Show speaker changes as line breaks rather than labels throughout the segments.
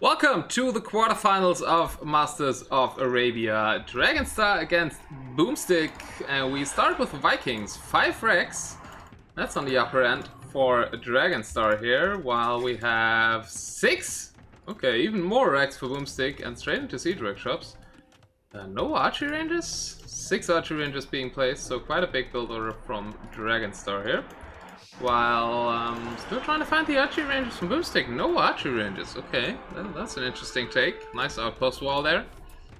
Welcome to the quarterfinals of Masters of Arabia. Dragonstar against bo0mstick, and we start with Vikings. 5 Rex, that's on the upper end for Dragonstar here, while we have 6, okay, even more Rex for bo0mstick, and straight into siege workshops. No archery ranges? 6 archery ranges being placed, so quite a big build order from Dragonstar here. While still trying to find the archery ranges from bo0mstick. No archery ranges. Okay, that's an interesting take. Nice outpost wall there.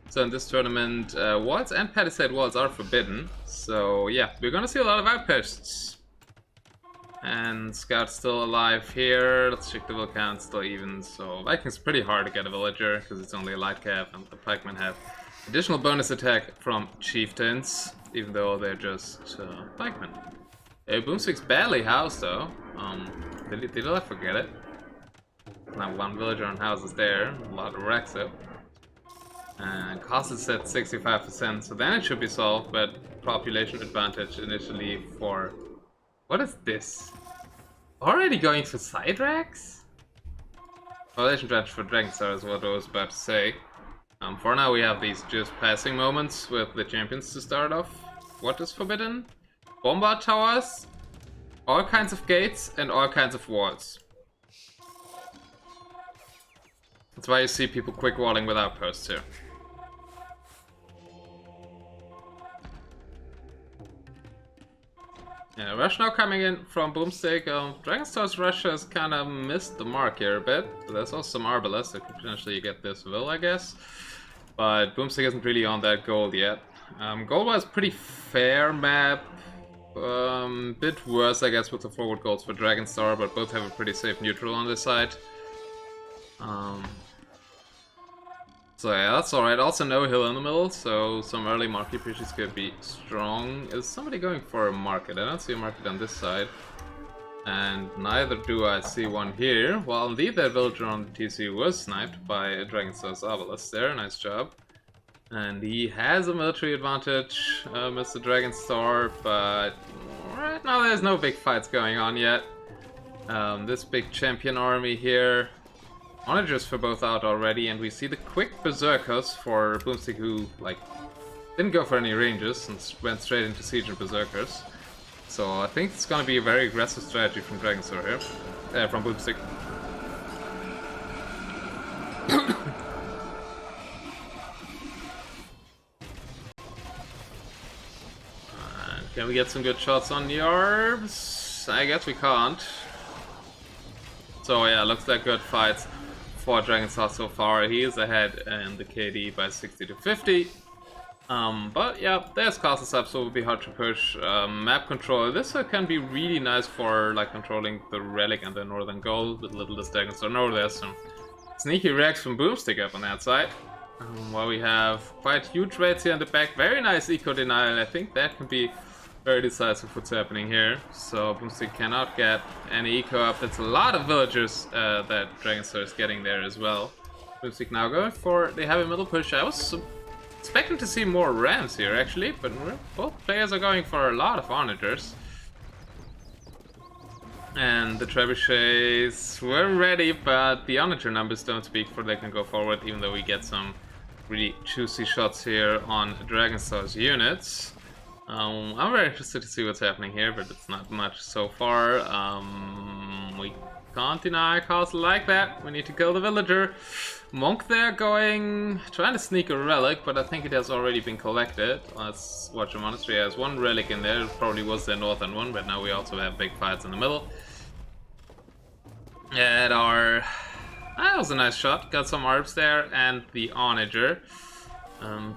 So in this tournament, walls and palisade walls are forbidden. So yeah, we're gonna see a lot of outposts. And Scout's still alive here. Let's check the vill count, still even. So Vikings pretty hard to get a villager because it's only a light cap, and the pikemen have additional bonus attack from chieftains, even though they're just pikemen. bo0mstick's badly housed though. Did I forget it? Now one villager on houses there, a lot of Rex up. And cost is at 65%, so then it should be solved, but population advantage initially for... What is this? Already going for side racks? Population advantage for Dragonstar is what I was about to say. For now we have these just passing moments with the champions to start off. What is forbidden? Bombard towers, all kinds of gates, and all kinds of walls. That's why you see people quick walling with outposts here. Yeah, rush now coming in from bo0mstick. Dragonstar's rush has kind of missed the mark here a bit. There's also some arbalists that could potentially get this vill, I guess. But bo0mstick isn't really on that gold yet. Gold-wise, pretty fair map. Bit worse, I guess, with the forward goals for Dragonstar, but both have a pretty safe neutral on this side. So yeah, that's alright. Also no hill in the middle, so some early market pushes could be strong. Is somebody going for a market? I don't see a market on this side. And neither do I see one here. Well, indeed that villager on the TC was sniped by Dragonstar's obelisk there. Nice job. And he has a military advantage, Mr. Dragonstar, but right now there's no big fights going on yet. This big champion army here, onagers for both out already, and we see the quick berserkers for bo0mstick, who like didn't go for any ranges and went straight into siege and berserkers. So I think it's gonna be a very aggressive strategy from Dragonstar here, from bo0mstick. Can we get some good shots on the orbs? I guess we can't. So yeah, looks like good fights for Dragonstar so far. He is ahead in the KD by 60 to 50. But yeah, there's castles up, so it will be hard to push. Map control. This can be really nice for like controlling the relic and the northern goal with littlest Dragonstar. No, there's some sneaky Rex from bo0mstick up on that side. While we have quite huge rates here in the back. Very nice eco denial. I think that can be very decisive what's happening here. So bo0mstick cannot get any eco up. It's a lot of villagers that Dragonstar is getting there as well. bo0mstick now going for the heavy middle push. I was expecting to see more rams here actually, but both players are going for a lot of onagers. And the trebuchets were ready, but the onager numbers don't speak for they can go forward, even though we get some really juicy shots here on Dragonstar's units. I'm very interested to see what's happening here, but it's not much so far. We can't deny a castle like that. We need to kill the villager. Monk there trying to sneak a relic, but I think it has already been collected. Let's watch a monastery. Has one relic in there. It probably was the northern one, but now we also have big fights in the middle. And that was a nice shot. Got some arbs there and the onager.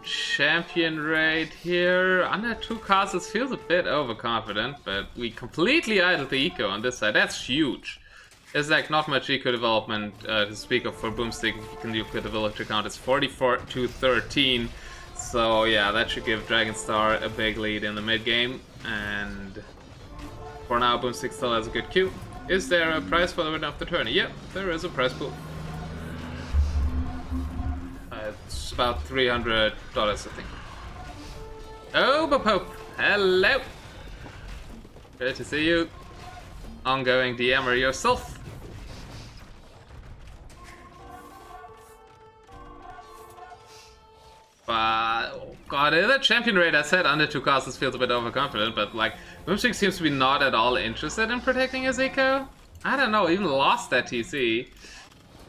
Champion raid here. Under 2 castles feels a bit overconfident, but we completely idled the eco on this side. That's huge. There's like not much eco development to speak of for bo0mstick. If you can look at the villager count, it's 44 to 13. So yeah, that should give Dragonstar a big lead in the mid game. And for now, bo0mstick still has a good queue. Is there a prize for the winner of the tourney? Yep, there is a prize pool. It's about $300, I think. Oh, bo0mstick, hello! Good to see you. Ongoing DMer yourself. God, the champion rate I said under 2 castles feels a bit overconfident, but like, bo0mstick seems to be not at all interested in protecting his eco. I don't know, even lost that TC.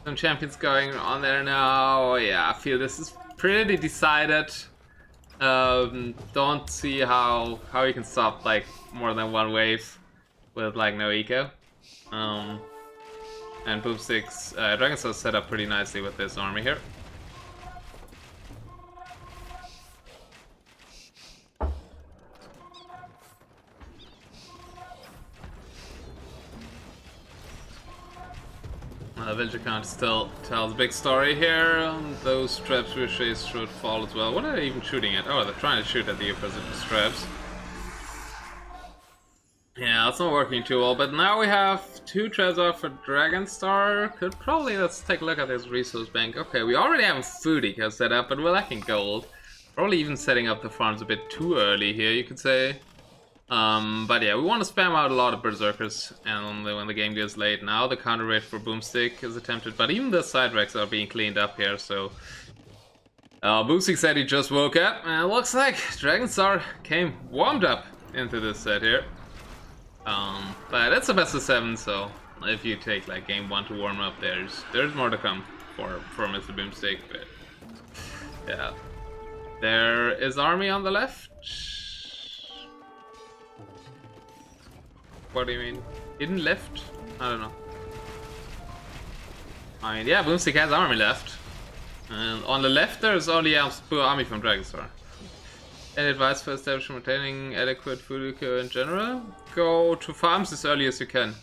Some champions going on there now. Yeah, I feel this is pretty decided. Don't see how you can stop like more than 1 wave with like no eco. And bo0mstick's Dragonstar set up pretty nicely with this army here. Villager count still tells a big story here. Those traps we chased should fall as well. What are they even shooting at? Oh, they're trying to shoot at the opposite traps. Yeah, it's not working too well, but now we have 2 traps off for Dragonstar. Could probably, let's take a look at this resource bank. Okay, we already have a food eco set up, but we're lacking gold. Probably even setting up the farms a bit too early here, you could say. But yeah, we want to spam out a lot of berserkers, and when the game gets late. Now the counter rate for bo0mstick is attempted, but even the side racks are being cleaned up here, so... bo0mstick said he just woke up, and it looks like Dragonstar came warmed up into this set here. But it's a best of 7, so if you take like game 1 to warm up, there's more to come for Mr. bo0mstick, but... Yeah. There is army on the left. What do you mean? Hidden left? I don't know. I mean, yeah, bo0mstick has army left. And on the left there's only army from Dragonstar. Any advice for establishing maintaining adequate food eco in general? Go to farms as early as you can.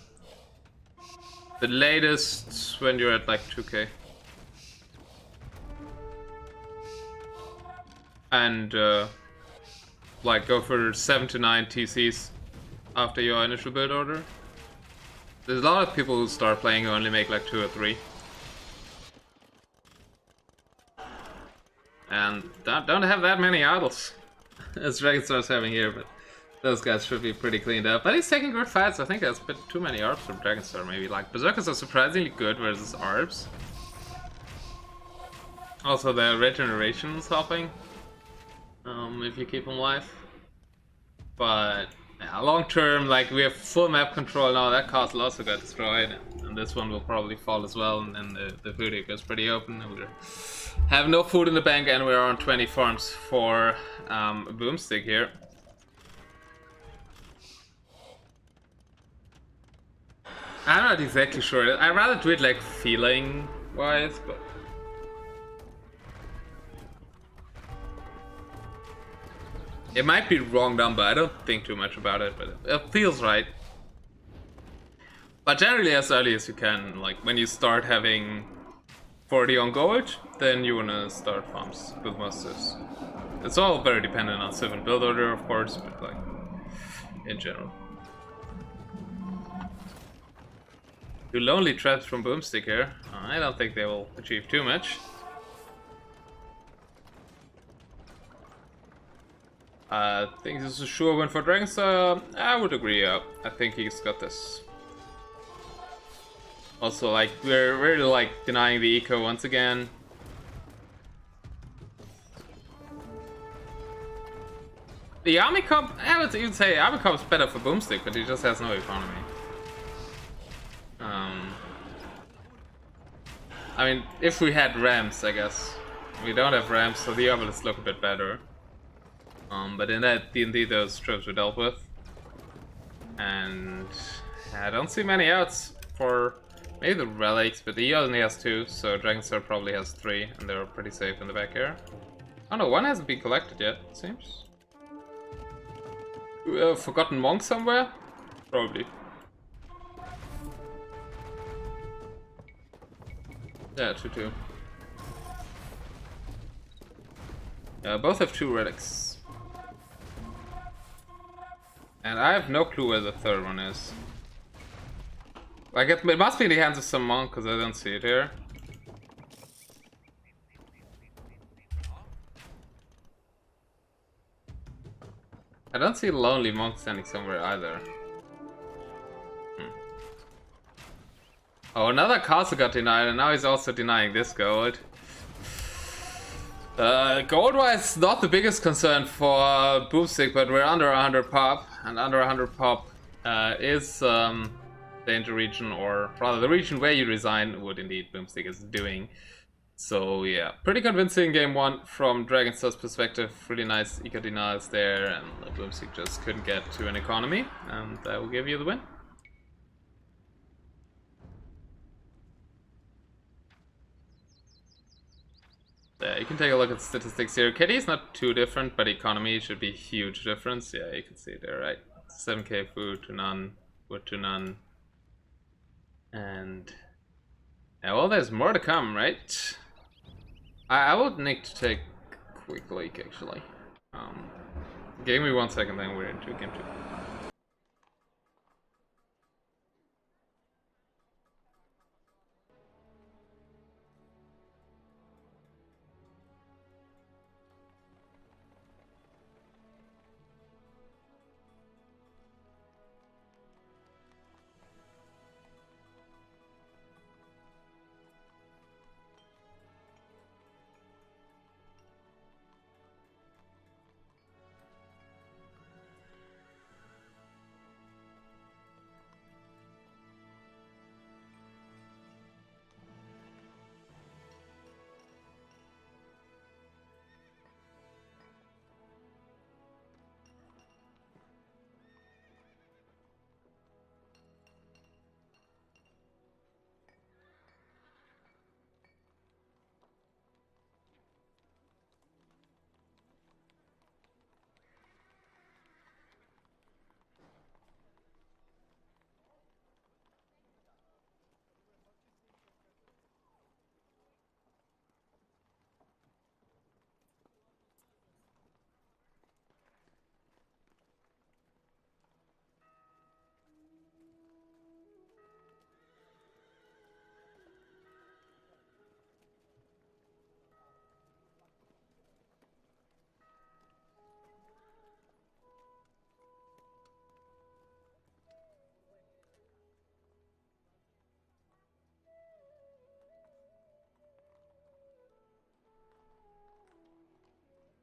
The latest when you're at like 2k. And like go for 7 to 9 TCs after your initial build order. There's a lot of people who start playing who only make like 2 or 3. And don't have that many idols as Dragonstar's having here, but those guys should be pretty cleaned up. But he's taking good fights. I think that's a bit too many ARBs from Dragonstar maybe. Like, berserkers are surprisingly good versus ARBs. Also the regeneration is helping. If you keep them alive. But yeah, long term, like we have full map control now. That castle also got destroyed, and this one will probably fall as well. And then the food eco is pretty open. And we have no food in the bank, and we're on 20 farms for bo0mstick here. I'm not exactly sure. I'd rather do it like feeling wise, but. It might be wrong number, I don't think too much about it, but it feels right. But generally as early as you can, like when you start having 40 on gold, then you wanna start farms with masters. It's all very dependent on civ and build order, of course, but like, in general. 2 lonely traps from bo0mstick here. I don't think they will achieve too much. I think this is a sure win for Dragonstar. I would agree, yeah. I think he's got this. Also, like, we're really like denying the eco once again. The army comp, I would even say army comp's better for bo0mstick, but he just has no economy. I mean, if we had rams, I guess. We don't have rams, so the obelisks look a bit better. But in that D&D, those tropes were dealt with. And I don't see many outs for maybe the relics, but he only has 2, so Dragonstar probably has 3, and they're pretty safe in the back here. Oh no, 1 hasn't been collected yet, it seems. Forgotten monk somewhere? Probably. Yeah, 2-2. Both have 2 relics. And I have no clue where the third one is. Like, it must be in the hands of some monk, because I don't see it here. I don't see a lonely monk standing somewhere either. Oh, another castle got denied, and now he's also denying this gold. Gold-wise, not the biggest concern for bo0mstick, but we're under 100 pop, and under 100 pop is danger region, or rather the region where you resign, what indeed bo0mstick is doing. So yeah, pretty convincing game one from Dragonstar's perspective. Really nice eco denials there, and bo0mstick just couldn't get to an economy, and that will give you the win. Yeah, you can take a look at the statistics here. KD is not too different, but economy should be a huge difference. Yeah, you can see it there, right? 7k food to none, wood to none. And yeah, well, there's more to come, right? I would need to take a quick leak, actually. Give me 1 second, then we're into game 2.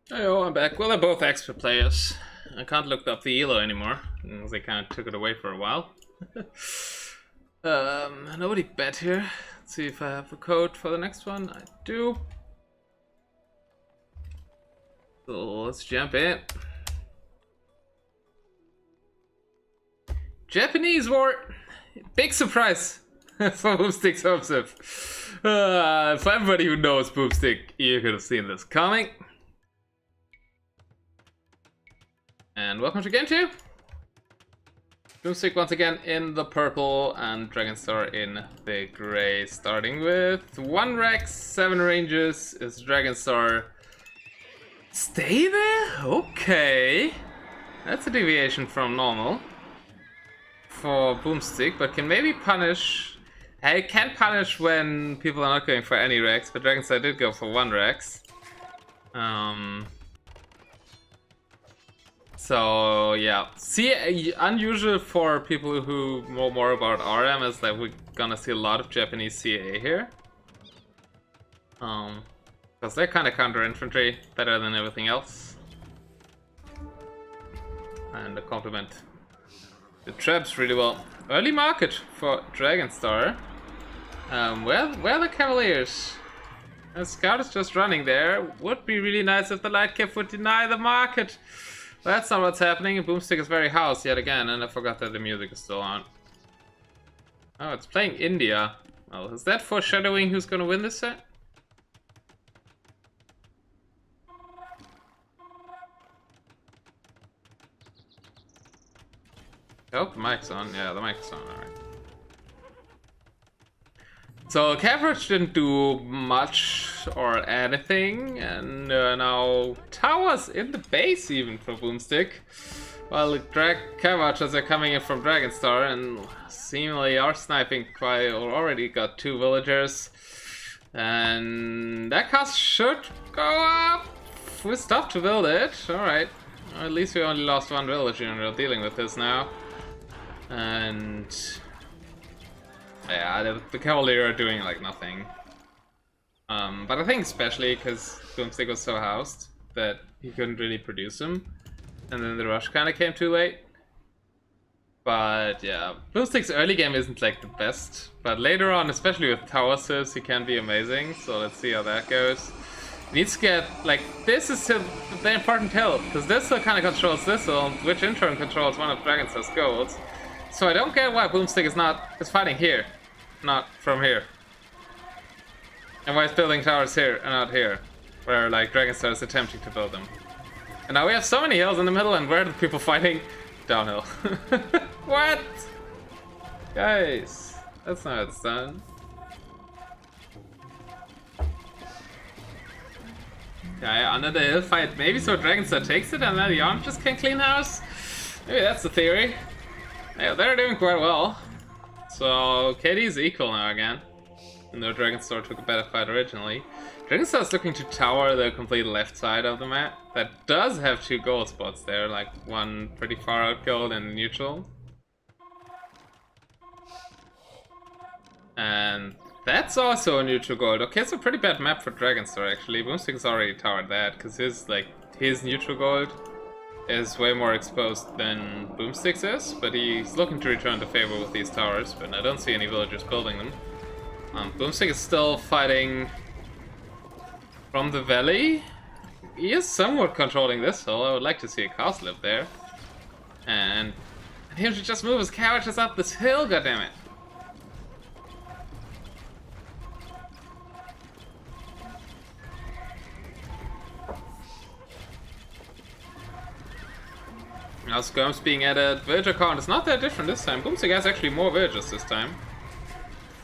Oh, I'm back. Well, they're both expert players. I can't look up the elo anymore, because they kind of took it away for a while. Nobody bet here. Let's see if I have a code for the next one. I do. So let's jump in. Japanese war! Big surprise for bo0mstick's Hopesiv. For everybody who knows bo0mstick, you could have seen this coming. And welcome to game 2. bo0mstick once again in the purple and Dragonstar in the gray. Starting with 1 Rex, 7 ranges. Is Dragonstar stable? Okay. That's a deviation from normal for bo0mstick, but can maybe punish. I can punish when people are not going for any Rex, but Dragonstar did go for 1 Rex. So yeah, see, unusual for people who know more about RM is that we're gonna see a lot of Japanese CA here. Because they're kind of counter infantry, better than everything else. And a compliment. The traps really well. Early market for Dragonstar. Where are the Cavaliers? The scout is just running there. Would be really nice if the light cap would deny the market. That's not what's happening. bo0mstick is very house yet again, and I forgot that the music is still on. Oh, it's playing India. Oh, is that foreshadowing who's gonna win this set? Oh, the mic's on. Yeah, the mic's on. Alright. So Cavrage didn't do much or anything, and now towers in the base even for bo0mstick. While Cavagers are coming in from Dragonstar and seemingly are sniping quite, or already got 2 villagers. And that cost should go up. We stopped to build it. Alright. At least we only lost 1 villager and we're dealing with this now. And yeah, the Cavalier are doing like nothing. But I think especially because bo0mstick was so housed that he couldn't really produce them. And then the rush kind of came too late. But yeah, bo0mstick's early game isn't like the best. But later on, especially with tower assists, he can be amazing. So let's see how that goes. Needs to get, like, this is the important hill. Because this hill kind of controls this hill, which in turn controls one of Dragonstar's goals. So I don't get why bo0mstick is fighting here, not from here. And why it's building towers here and not here, where like Dragonstar is attempting to build them. And now we have so many hills in the middle, and where are the people fighting? Downhill. What? Guys, that's not how it's done. Okay, under the hill fight, maybe so Dragonstar takes it and then the arm just can clean house? Maybe that's the theory. Yeah, they're doing quite well. So KD is equal now again. No, Dragonstar took a better fight originally. Dragonstar is looking to tower the complete left side of the map. That does have 2 gold spots there, like one pretty far out gold and neutral. And that's also a neutral gold. Okay, it's a pretty bad map for Dragonstar actually. bo0mstick's already towered that, because his neutral gold is way more exposed than bo0mstick's is, but he's looking to return the favor with these towers, but I don't see any villagers building them. bo0mstick is still fighting from the valley. He is somewhat controlling this hill. I would like to see a castle up there. And him should just move his carriages up this hill, goddammit. Now skirms being added. Villager count is not that different this time. bo0mstick has actually more villagers this time.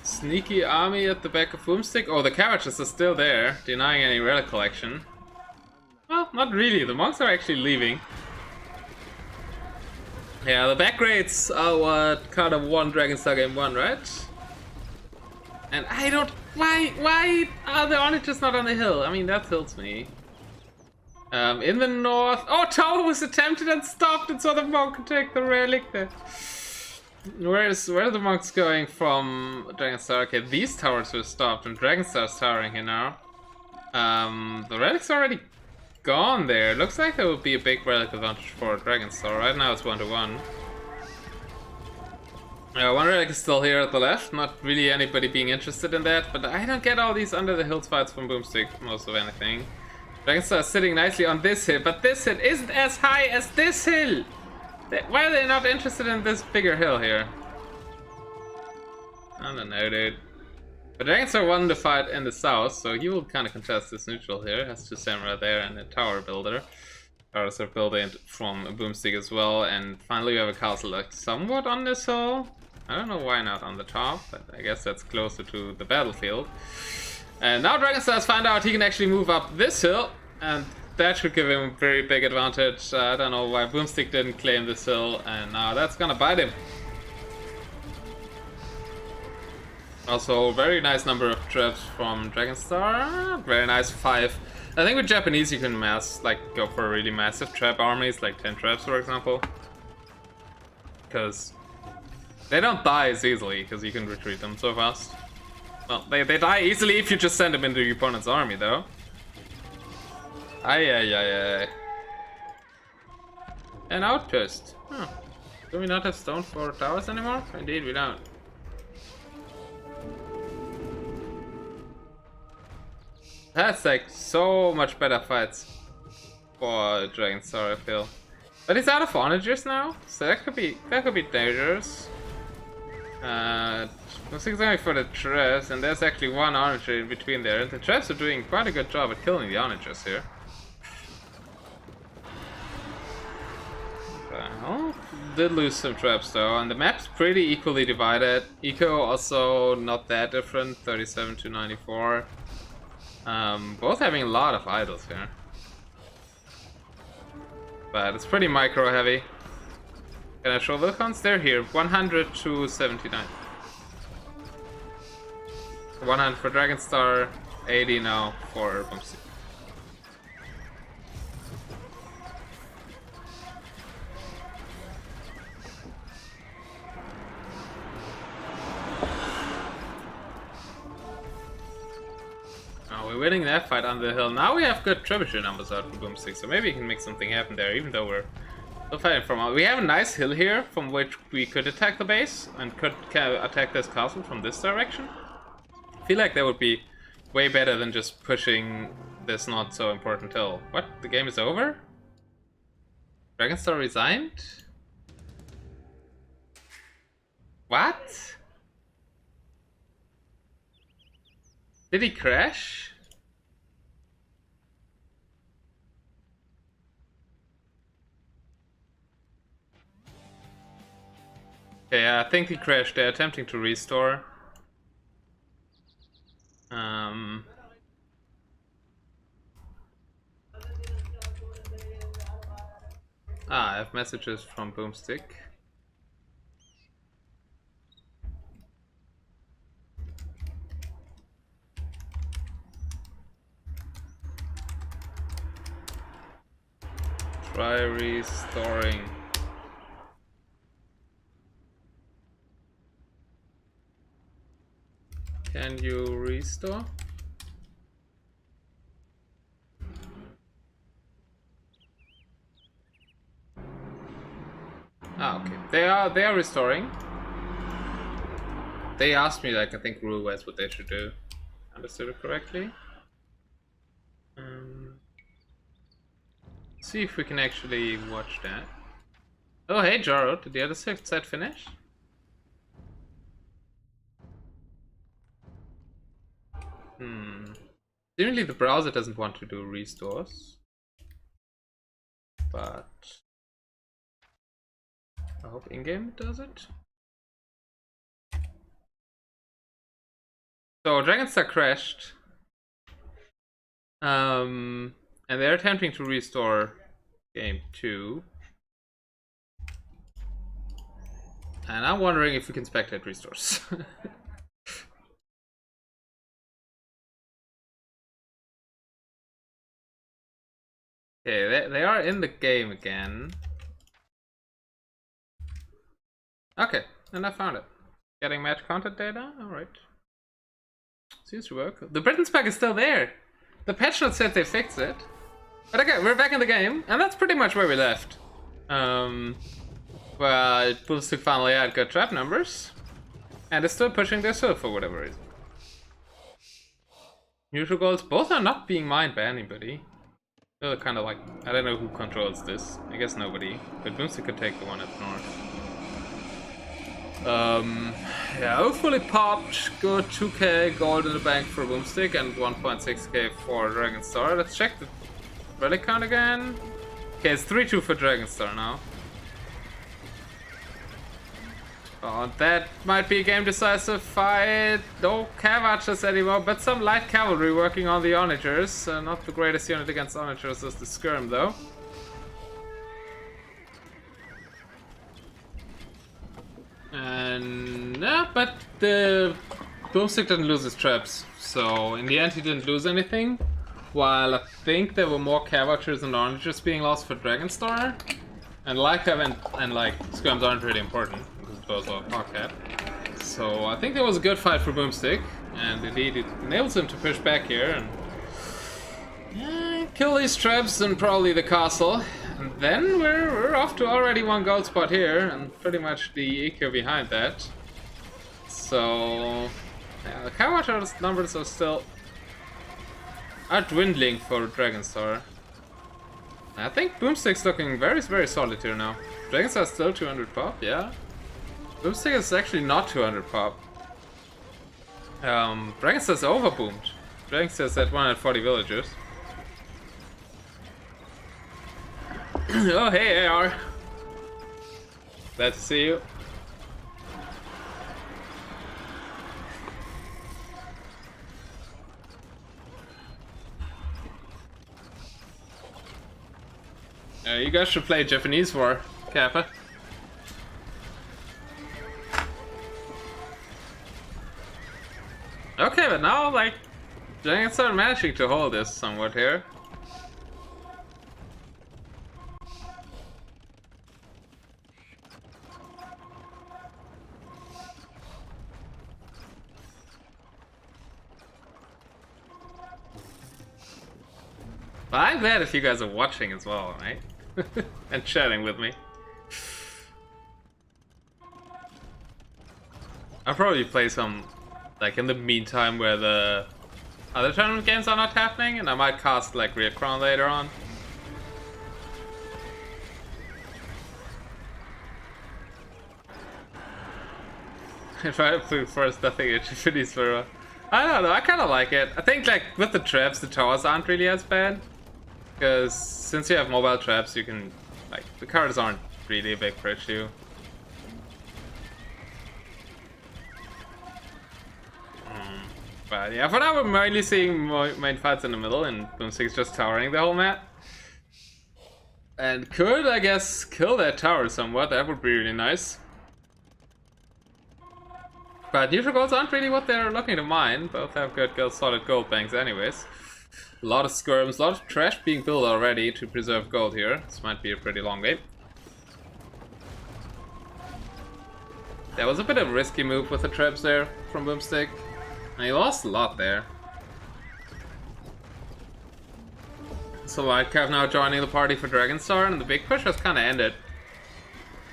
Sneaky army at the back of bo0mstick. Oh, the carriages are still there, denying any relic collection. Well, not really. The monks are actually leaving. Yeah, the back raids are what kind of won Dragonstar game 1, right? And I don't... Why are the onagers not on the hill? I mean, that tilts me. In the north... Oh, tower was attempted and stopped, and so the monk could take the relic there. Where are the monks going from Dragonstar? Okay, these towers were stopped, and Dragonstar's towering here now. The relic's already gone there. Looks like there would be a big relic advantage for Dragonstar. Right now it's 1-1. One relic is still here at the left. Not really anybody being interested in that, but I don't get all these under the hills fights from bo0mstick, most of anything. Dragonstar is sitting nicely on this hill, but this hill isn't as high as this hill! Why are they not interested in this bigger hill here? I don't know, dude. But Dragonstar won the fight in the south, so he will kind of contest this neutral here. Has 2 samurai there and a tower builder. Towers are building from a bo0mstick as well, and finally we have a castle like somewhat on this hill. I don't know why not on the top, but I guess that's closer to the battlefield. And now Dragonstar has found out he can actually move up this hill, and that should give him a very big advantage. I don't know why bo0mstick didn't claim this hill, and now that's gonna bite him. Also, very nice number of traps from Dragonstar. Very nice 5. I think with Japanese you can go for really massive trap armies, like 10 traps for example. Because they don't die as easily, because you can retreat them so fast. Well, they die easily if you just send them into your opponent's army though. Ay. An outpost. Huh. Do we not have stone for towers anymore? Indeed we don't. That's like so much better fights for Dragonstar, I feel. But he's out of onagers now, so that could be dangerous. bo0mstick's going for the traps, and there's actually 1 onager in between there. The traps are doing quite a good job at killing the onagers here. Well, did lose some traps though, and the map's pretty equally divided. Eco also not that different, 37 to 94. Both having a lot of idols here. But it's pretty micro heavy. Can I show the cons? They're here, 100 to 79. 100 for Dragonstar, 80 now for bo0mstick. Oh, we're winning that fight on the hill. Now we have good trebuchet numbers out for bo0mstick, so maybe we can make something happen there, even though we're still fighting from... We have a nice hill here from which we could attack the base and could attack this castle from this direction. I feel like that would be way better than just pushing this not so important hill. What? The game is over? Dragonstar resigned? What? Did he crash? Okay, I think he crashed. They're attempting to restore. I have messages from bo0mstick. Try restoring. Can you restore? Okay. They are restoring. They asked me, like, I think rule-wise what they should do. Understood it correctly? See if we can actually watch that. Oh, hey, Jaro, did the other set finish? Seemingly the browser doesn't want to do restores. But I hope in-game it does it. So Dragonstar crashed. And they're attempting to restore game 2. And I'm wondering if we can spectate restores. Okay, they are in the game again. Okay, and I found it. Getting match content data? Alright. Seems to work. The Britain spec is still there. The patch note said they fixed it. But okay, we're back in the game, and that's pretty much where we left. Well, bo0mstick finally had good trap numbers. And it's still pushing their hill for whatever reason. Neutral goals, both are not being mined by anybody. They're kind of like, I don't know who controls this. I guess nobody. But bo0mstick could take the one up north. Yeah, hopefully popped. Good 2k gold in the bank for bo0mstick and 1.6k for Dragonstar. Let's check the relic count again. Okay, it's 3-2 for Dragonstar now. Oh, that might be a game decisive fight. No Cavachers anymore, but some light cavalry working on the onagers. Not the greatest unit against onagers is the skirm though. And yeah, but the bo0mstick didn't lose his traps, so in the end he didn't lose anything. While I think there were more Cavachers and onagers being lost for Dragonstar. And light cav and like skirms aren't really important because it goes off pocket. So I think that was a good fight for bo0mstick, and indeed it enables him to push back here and kill these traps and probably the castle. And then we're off to already one gold spot here, and pretty much the eco behind that. So yeah, the Cavachers numbers are dwindling for Dragonstar. I think bo0mstick's looking very, very solid here now. Dragonstar's still 200 pop, yeah. bo0mstick is actually not 200 pop. Dragonstar's overboomed. Dragonstar's at 140 villagers. Oh, hey, AR. Glad to see you. You guys should play Japanese War, Kappa. Okay, but now, like, Dragonstar managing to hold this somewhat here. But I'm glad if you guys are watching as well, right? And chatting with me. I'll probably play some, like, in the meantime where the other tournament games are not happening, and I might cast, like, Real Crown later on. If I play first, I think it should finish for. I don't know, I kind of like it. I think, like, with the traps, the towers aren't really as bad. Because since you have mobile traps, you can, like, the cards aren't really a big issue. But yeah, for now we're mainly seeing main fights in the middle, and bo0mstick's just towering the whole map. And could, I guess, kill that tower somewhat, that would be really nice. But neutral golds aren't really what they're looking to mine, both have good solid gold banks anyways. A lot of skirms, a lot of trash being built already to preserve gold here. This might be a pretty long game. That was a bit of a risky move with the traps there from bo0mstick. And he lost a lot there. So Lightcap now joining the party for Dragonstar, and the big push has kind of ended.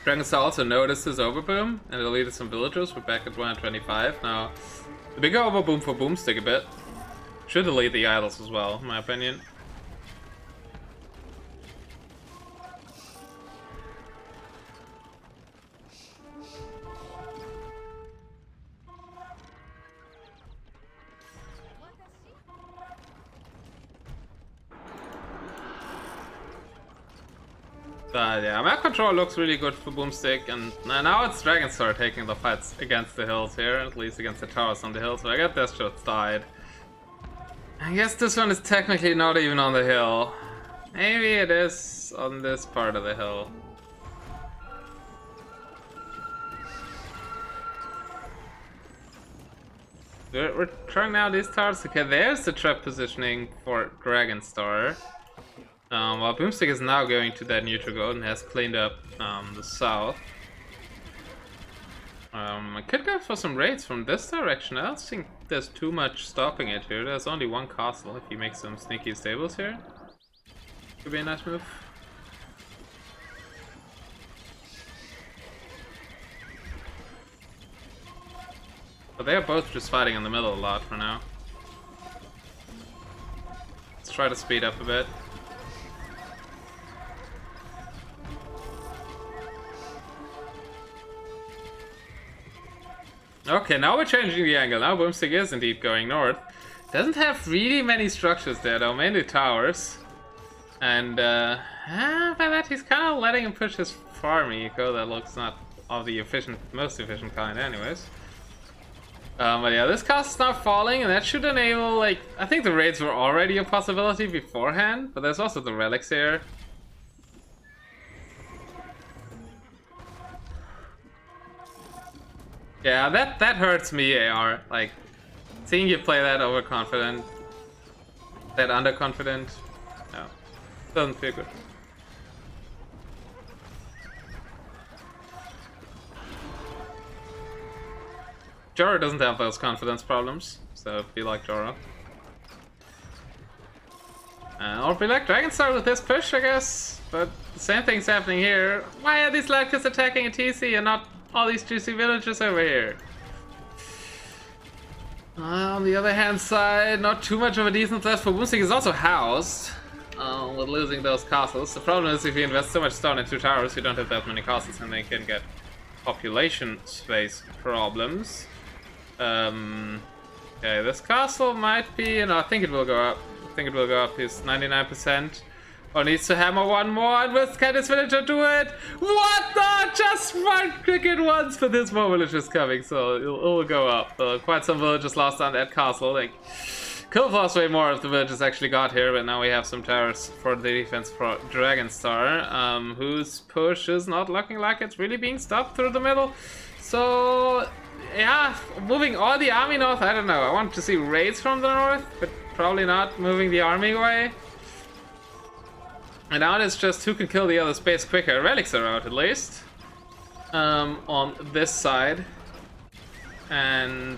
Dragonstar also noticed his overboom and deleted some villagers. We're back at 125 now. The bigger overboom for bo0mstick a bit. Should delete the idols as well, in my opinion. But yeah, map control looks really good for bo0mstick, and now it's Dragonstar taking the fights against the hills here, at least against the towers on the hill, so I got this shot died. I guess this one is technically not even on the hill. Maybe it is on this part of the hill. We're trying out these towers. Okay, there's the trap positioning for Dragonstar. While bo0mstick is now going to that neutral gold and has cleaned up the south. I could go for some raids from this direction. I don't think there's too much stopping it here. There's only one castle if you make some sneaky stables here. Could be a nice move. But they are both just fighting in the middle a lot for now. Let's try to speed up a bit. Okay, now we're changing the angle. Now bo0mstick is indeed going north. Doesn't have really many structures there though, mainly towers. And by that he's kind of letting him push his farm eco. That looks not of the most efficient kind anyways. But yeah, this castle's now falling, and that should enable, like, I think the raids were already a possibility beforehand, but there's also the relics here. Yeah, that hurts me, AR. Like, seeing you play that overconfident, that underconfident, no, doesn't feel good. Joro doesn't have those confidence problems, so be like Joro. Or be like Dragonstar with this push, I guess. But the same thing's happening here. Why are these Lurkers attacking a TC and not all these juicy villagers over here? On the other hand side, not too much of a decent threat for bo0mstick is also housed. With losing those castles. The problem is if you invest so much stone into towers, you don't have that many castles and they can get population space problems. Okay, this castle might be, no, I think it will go up. I think it will go up. He's 99%. Or needs to hammer one more, and can this villager do it? What? No, just one cricket once, but this more villagers coming, so it will go up. Quite some villagers lost on that castle. Like, could have lost way more if the villagers actually got here, but now we have some towers for the defense for Dragonstar, whose push is not looking like it's really being stopped through the middle. So, yeah, moving all the army north, I don't know. I want to see raids from the north, but probably not moving the army away. And now it's just who can kill the other space quicker. Relics are out at least. On this side. And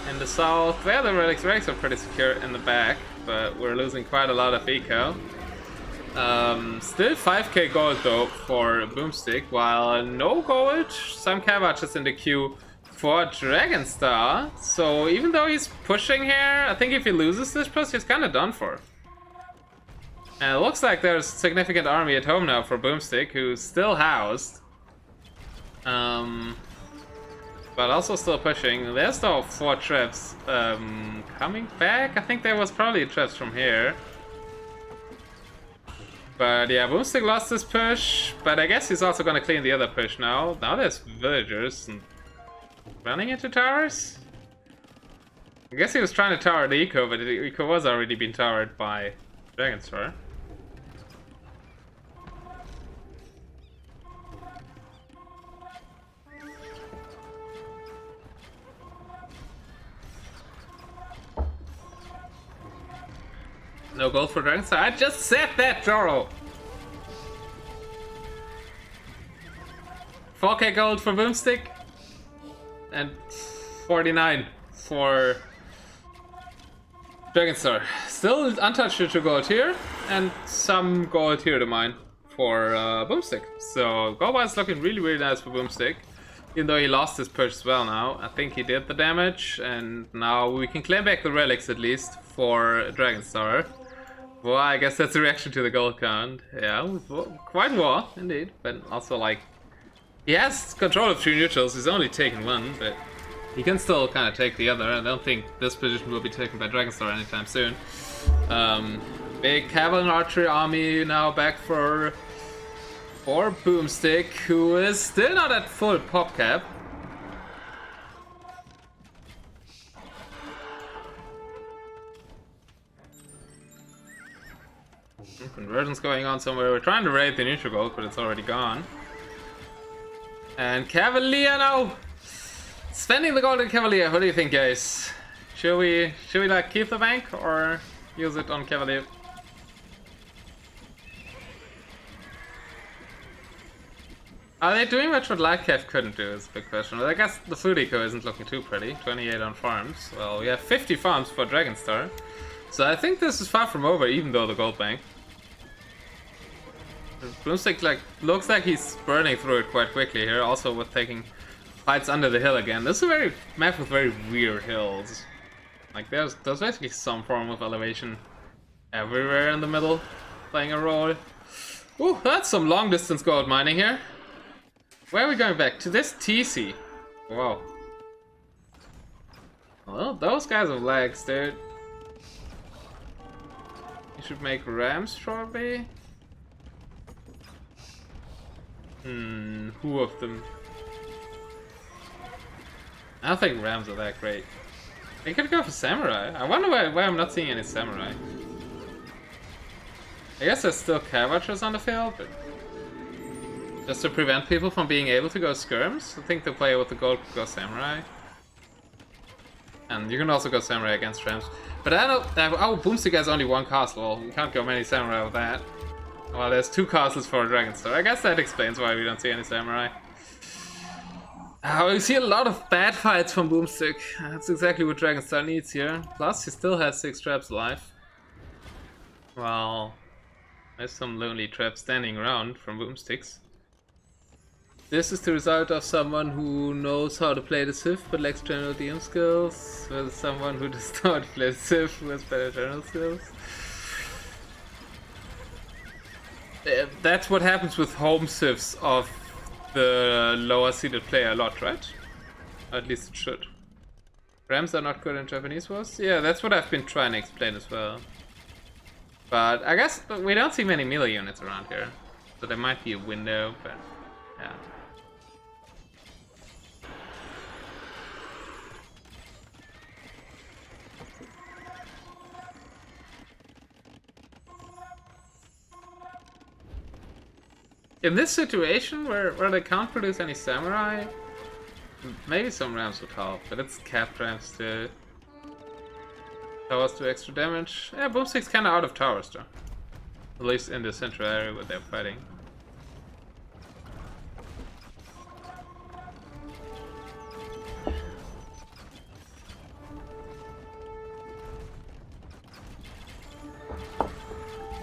in the south. There the relics are pretty secure in the back, but we're losing quite a lot of eco. Still 5k gold though for bo0mstick, while no gold, some cabbage is in the queue for Dragonstar. So even though he's pushing here, I think if he loses this push, he's kind of done for. And it looks like there's significant army at home now for bo0mstick, who's still housed. But also still pushing. There's still 4 traps coming back. I think there was probably traps from here. But yeah, bo0mstick lost this push, but I guess he's also gonna clean the other push now. Now there's villagers and running into towers? I guess he was trying to tower the eco, but the eco was already being towered by Dragonstar. No gold for Dragonstar. I just said that, Joro! 4k gold for bo0mstick. And 49 for Dragonstar. Still untouched 2 gold here. And some gold here to mine for bo0mstick. So gold-wise looking really, really nice for bo0mstick. Even though he lost his push as well now. I think he did the damage. And now we can claim back the relics at least for Dragonstar. Well, I guess that's a reaction to the gold count. Yeah, quite war, indeed. But also, like, he has control of 2 neutrals. He's only taken 1, but he can still kind of take the other. I don't think this position will be taken by Dragonstar anytime soon. Big cavalry archery army now back for bo0mstick, who is still not at full pop cap. Conversion's going on somewhere. We're trying to raid the neutral gold, but it's already gone. And Cavalier now! Spending the golden Cavalier, what do you think, guys? Should we like keep the bank or use it on Cavalier? Are they doing much what Lightcav couldn't do is a big question. Well, I guess the food eco isn't looking too pretty. 28 on farms. Well, we have 50 farms for Dragonstar. So I think this is far from over, even though the gold bank. bo0mstick like looks like he's burning through it quite quickly here, also with taking fights under the hill again. This is a very map with very weird hills. Like there's basically some form of elevation everywhere in the middle playing a role. Ooh, that's some long distance gold mining here. Where are we going back? To this TC. Wow. Well, those guys have legs, dude. You should make rams probably. Who of them? I don't think rams are that great. They could go for samurai. I wonder why I'm not seeing any samurai. I guess there's still cavalry on the field, but just to prevent people from being able to go skirms, I think the player with the gold could go samurai. And you can also go samurai against rams. But I don't. Oh, bo0mstick has only 1 castle. You can't go many samurai with that. Well, there's 2 castles for Dragonstar. I guess that explains why we don't see any samurai. We see a lot of bad fights from bo0mstick. That's exactly what Dragonstar needs here. Plus, he still has 6 traps alive. Well, there's some lonely traps standing around from bo0msticks. This is the result of someone who knows how to play the Civ but lacks general DM skills, versus someone who does not play the Civ who has better general skills. That's what happens with home Civs of the lower seeded player a lot, right? Or at least it should. Rams are not good in Japanese wars? Yeah, that's what I've been trying to explain as well. But I guess we don't see many melee units around here. So there might be a window, but yeah. In this situation, where they can't produce any samurai, maybe some rams would help, but it's capped rams to towers do extra damage. Yeah, bo0mstick's kinda out of towers though. At least in the central area where they're fighting.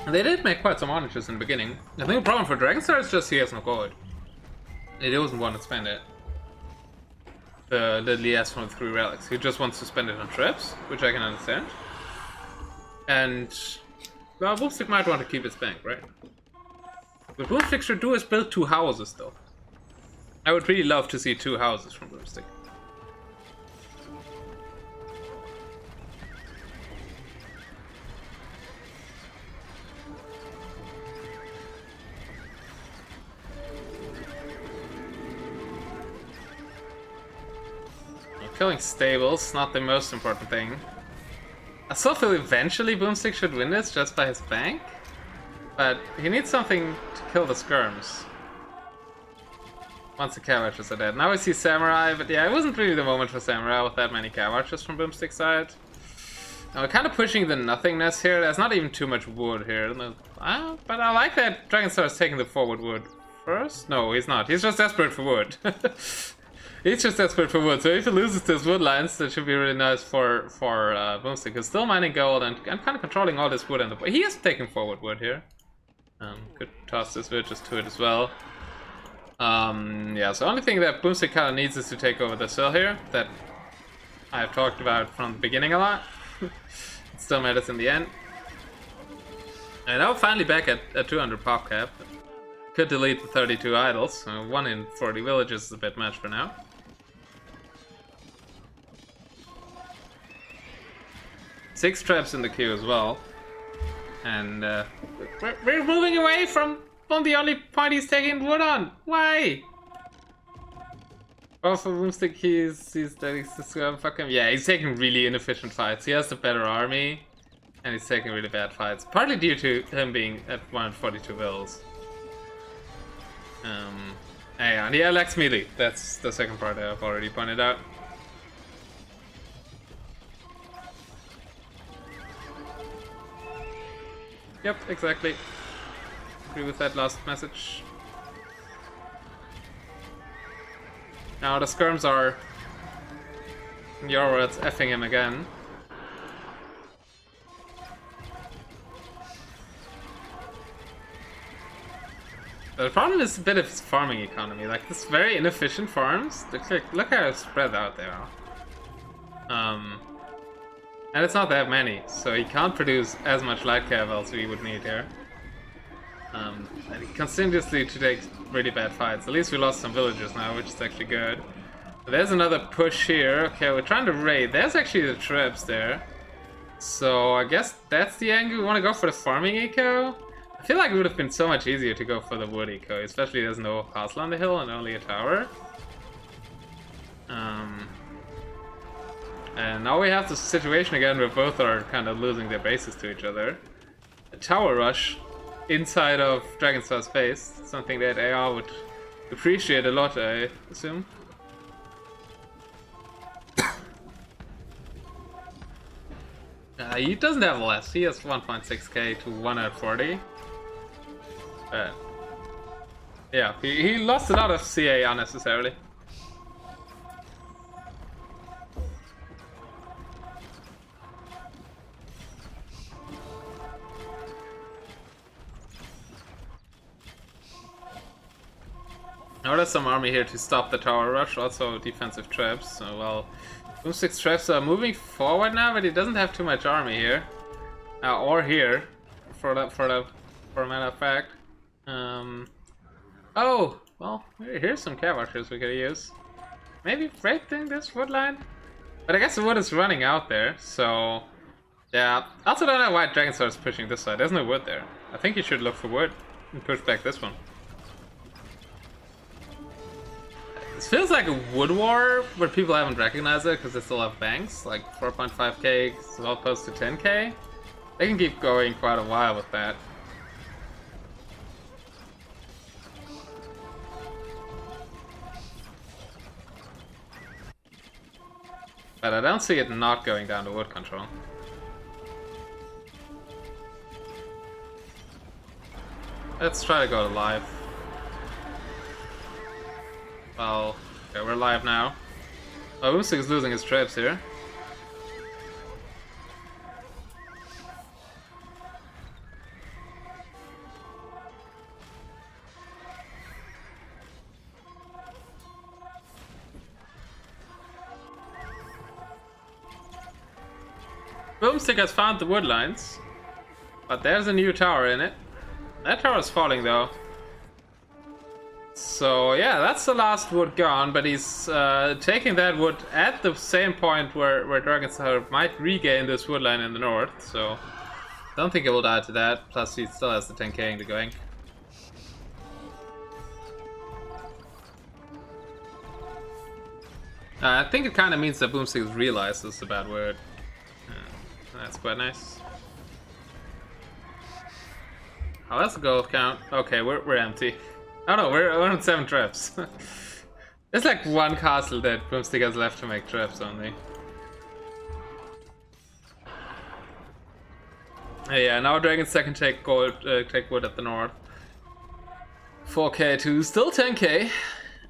They did make quite some oranges in the beginning. I think the problem for Dragonstar is just he has no gold. He doesn't want to spend it. The Lias from 3 relics. He just wants to spend it on trips, which I can understand. And well, bo0mstick might want to keep its bank, right? What bo0mstick should do is build 2 houses, though. I would really love to see 2 houses from bo0mstick. Killing stables, not the most important thing. I still feel eventually bo0mstick should win this just by his bank. But he needs something to kill the skirms. Once the cav archers are dead. Now we see samurai, but yeah, it wasn't really the moment for samurai with that many cav archers from bo0mstick side. Now we're kind of pushing the nothingness here. There's not even too much wood here. But I like that Dragonstar is taking the forward wood first. No, he's not. He's just desperate for wood. He's just desperate for wood, so if he loses those wood lines, that should be really nice for bo0mstick. He's still mining gold and kind of controlling all this wood. He is taking forward wood here. Could toss this villages to it as well. Yeah, so the only thing that bo0mstick kind of needs is to take over this hill here, that I've talked about from the beginning a lot. It still matters in the end. And now we're finally back at 200 pop cap. Could delete the 32 idols. 1 in 40 villages is a bit much for now. 6 traps in the queue as well. And we're moving away from the only point he's taking wood on. Why? Also, bo0mstick, yeah, he's taking really inefficient fights. He has the better army, and he's taking really bad fights. Partly due to him being at 142 vills. And he lacks melee. That's the second part that I've already pointed out. Yep, exactly. Agree with that last message. Now the skirms are, in your words, effing him again. The problem is a bit of his farming economy. Like, this very inefficient farms. Look how it's spread out there. And it's not that many, so he can't produce as much light cav as we would need here. And he continuously takes really bad fights. At least we lost some villagers now, which is actually good. But there's another push here. Okay, we're trying to raid. There's actually the traps there. So I guess that's the angle. We want to go for the farming eco. I feel like it would have been so much easier to go for the wood eco, especially there's no castle on the hill and only a tower. And now we have the situation again where both are kind of losing their bases to each other. A tower rush inside of Dragonstar's base, something that AR would appreciate a lot, I assume. He doesn't have less, he has 1.6k to 140. Yeah, he lost a lot of CA unnecessarily. Now there's some army here to stop the tower rush, also defensive traps. So, well, bo0mstick's traps are moving forward now, but he doesn't have too much army here. Or here, for a matter of fact. Oh, well, here's some cav archers we could use. Maybe breaking this wood line? But I guess the wood is running out there, so... Yeah, I also don't know why Dragonstar is pushing this side. There's no wood there. I think you should look for wood and push back this one. This feels like a wood war, but people haven't recognized it because they still have banks, like 4.5k, as well close to 10k. They can keep going quite a while with that. But I don't see it not going down to wood control. Let's try to go to live. Well, okay, we're live now. Oh, bo0mstick is losing his traps here. Boomstick has found the wood lines, but there's a new tower in it. That tower is falling though. So yeah, that's the last wood gone, but he's taking that wood at the same point where Dragonstar might regain this wood line in the north, so don't think it will die to that, plus he still has the 10k to going. I think it kind of means that Boomstick realizes a bad word. That's quite nice. Oh, that's a gold count. Okay, we're empty. Oh no, we're on 7 traps. There's like one castle that Boomstick has left to make traps only. Yeah, now Dragonstar can take gold, take wood at the north. 4k to still 10k.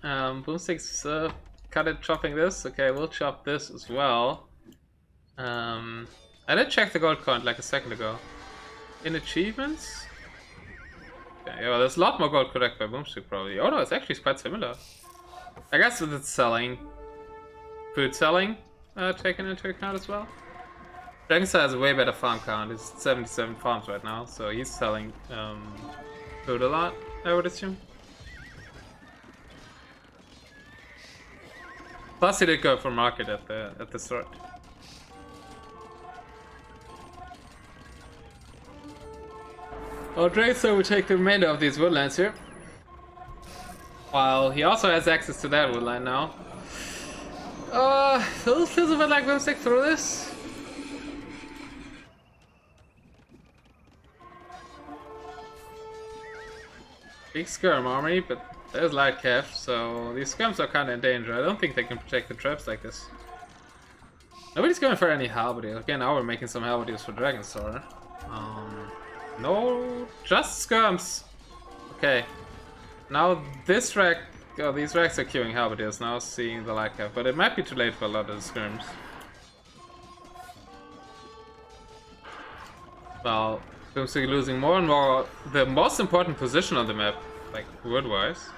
Boomstick's cut it chopping this. Okay, we'll chop this as well. I did check the gold count like a second ago. In achievements? Okay, yeah, well, there's a lot more gold collect by Boomstick probably. Oh no, it's actually quite similar. I guess with its selling. Food selling taken into account as well. Dragonstar has a way better farm count. It's 77 farms right now, so he's selling food a lot, I would assume. Plus he did go for market at the start. Well, Dragonstar will take the remainder of these woodlands here. While he also has access to that woodland now. Feels a bit like Boomstick through this. Big skirm army, but there's light cav, so these skirms are kinda in danger. I don't think they can protect the traps like this. Nobody's going for any halberdiers. Again, now we're making some halberdiers for Dragonstar. No, just skirms. Okay. Now this rack, oh, these racks are queuing halberdiers now, seeing the light cap, but it might be too late for a lot of the skirms. Well, Boomstick losing more and more the most important position on the map, like wood-wise.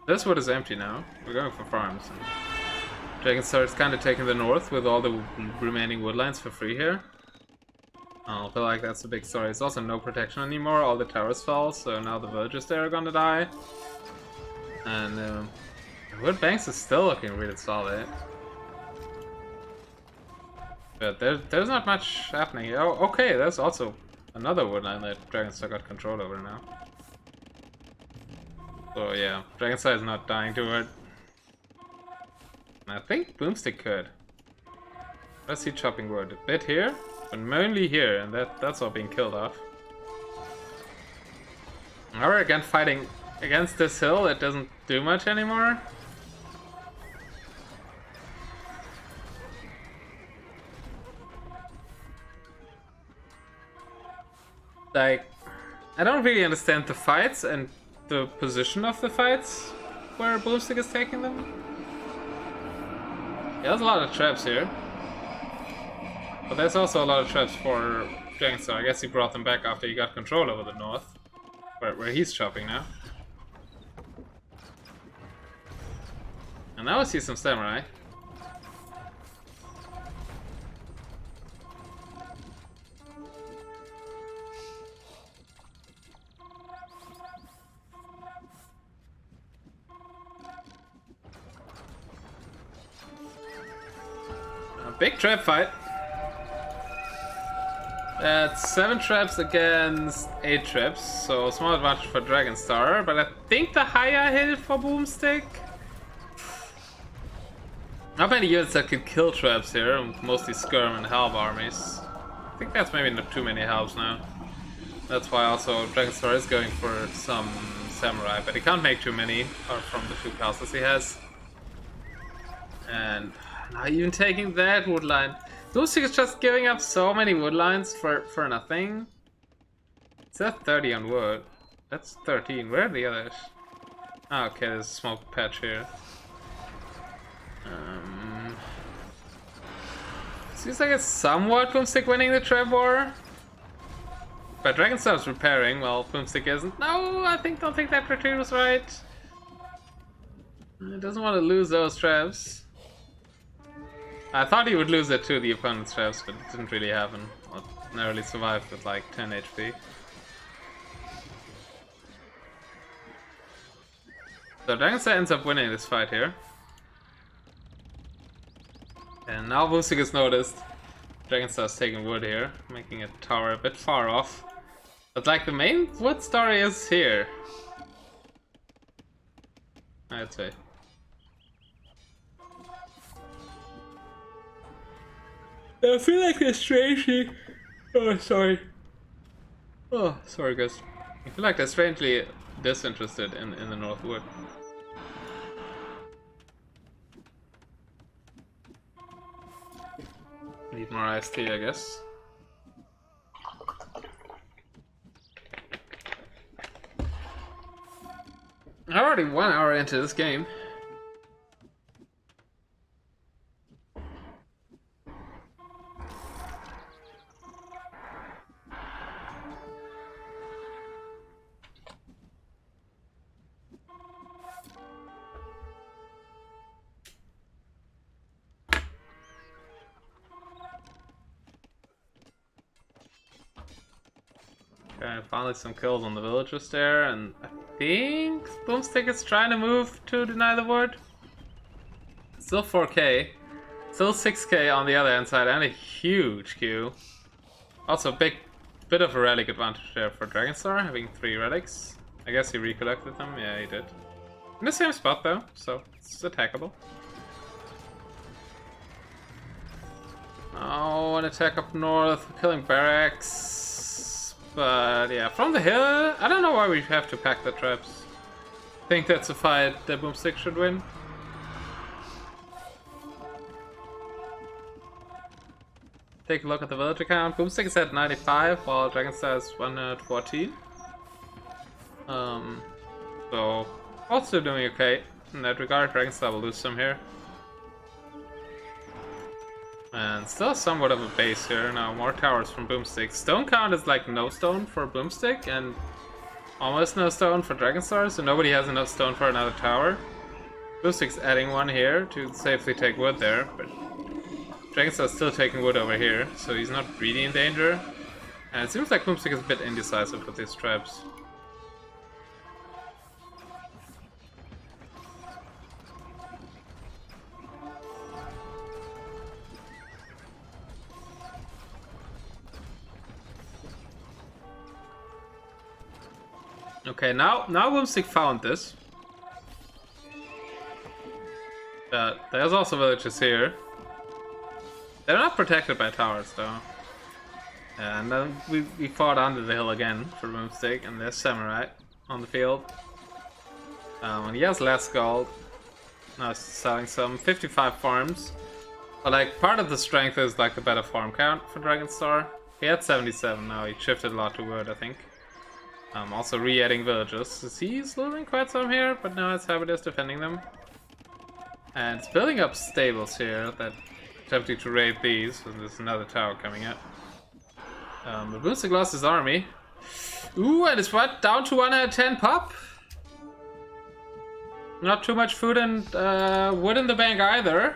This wood is empty now. We're going for farms. Dragonstar is kind of taking the north with all the remaining woodlines for free here. I feel like that's a big story. It's also no protection anymore. All the towers fell, so now the villagers there are gonna die. And wood banks is still looking really solid. But there's not much happening here. Oh, okay, there's also another woodline that Dragonstar got control over now. So yeah, Dragonstar is not dying to it. And I think Boomstick could. Let's see chopping wood. A bit here, but mainly here, and that's all being killed off. Now we're again fighting against this hill that doesn't do much anymore. Like, I don't really understand the fights and the position of the fights where Boomstick is taking them. Yeah, there's a lot of traps here. But there's also a lot of traps for Dragonstar. I guess he brought them back after he got control over the north, where he's chopping now. And now I see some samurai. A big trap fight. That's 7 traps against 8 traps, so small advantage for Dragonstar, but I think the higher hill for Boomstick. Not many units that could kill traps here, mostly skirm and halb armies. I think that's maybe not too many halbs now. That's why also Dragonstar is going for some samurai, but he can't make too many apart from the 2 castles he has. And not even taking that woodline. Boomstick is just giving up so many woodlines for nothing. It's at 30 on wood. That's 13. Where are the others? Ah, okay, there's a small patch here. Seems like it's somewhat Boomstick winning the trap war. But Dragonstar is repairing, while Boomstick isn't. No, don't think that retreat was right. It doesn't want to lose those traps. I thought he would lose it to the opponent's traps, but it didn't really happen. Well, narrowly survived with like 10 HP. So Dragonstar ends up winning this fight here. And now bo0mstick is noticed. Dragonstar's taking wood here, making a tower a bit far off. But like the main wood story is here, I'd say. I feel like they're strangely... Oh, sorry. Oh, sorry guys. I feel like they're strangely disinterested in the North Wood. Need more iced tea, I guess. I'm already 1 hour into this game. Okay, finally some kills on the villagers there, and I think bo0mstick is trying to move to deny the wood. Still 4k, still 6k on the other hand side, and a huge queue. Also, bit of a relic advantage there for Dragonstar, having 3 relics. I guess he recollected them, yeah he did. In the same spot though, so it's attackable. Oh, an attack up north, killing barracks. But yeah, from the hill, I don't know why we have to pack the traps. I think that's a fight that bo0mstick should win. Take a look at the villager count. bo0mstick is at 95, while Dragonstar is 114. So also doing okay in that regard. Dragonstar will lose some here. And still somewhat of a base here. Now more towers from bo0mstick. Stone count is like no stone for bo0mstick and almost no stone for Dragonstar, so nobody has enough stone for another tower. bo0mstick's adding one here to safely take wood there, but Dragonstar's still taking wood over here, so he's not really in danger. And it seems like bo0mstick is a bit indecisive with these traps. Okay, now bo0mstick found this. There's also villages here. They're not protected by towers though. And then we fought under the hill again for bo0mstick, and there's Samurai on the field. And he has less gold. Now he's selling some 55 farms. But like part of the strength is like the better farm count for Dragonstar. He had 77 now, he shifted a lot to wood I think. Also re-adding villages. He's losing quite some here, but now it's Habitus defending them. And it's building up stables here that attempting to raid these, and there's another tower coming up. But bo0mstick lost his army. Ooh, and it's what? Down to 110 pop? Not too much food and wood in the bank either.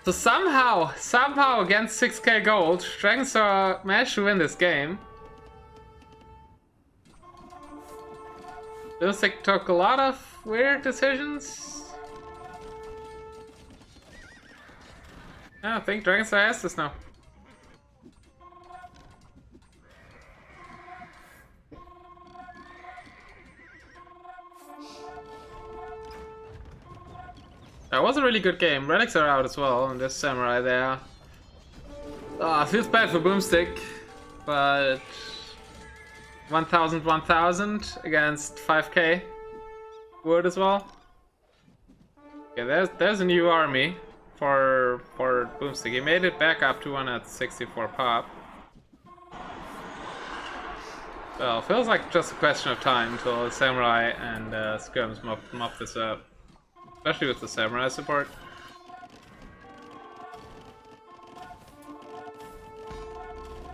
So somehow against 6k gold, Dragonstar managed to win this game. bo0mstick took a lot of weird decisions. I think Dragonstar has this now. That was a really good game. Relics are out as well, and there's Samurai there. Feels bad for bo0mstick, but 1000 against 5k wood as well. Okay, there's a new army for bo0mstick. He made it back up to 164 pop. Well, feels like just a question of time until Samurai and Skirms mop this up. Especially with the Samurai support.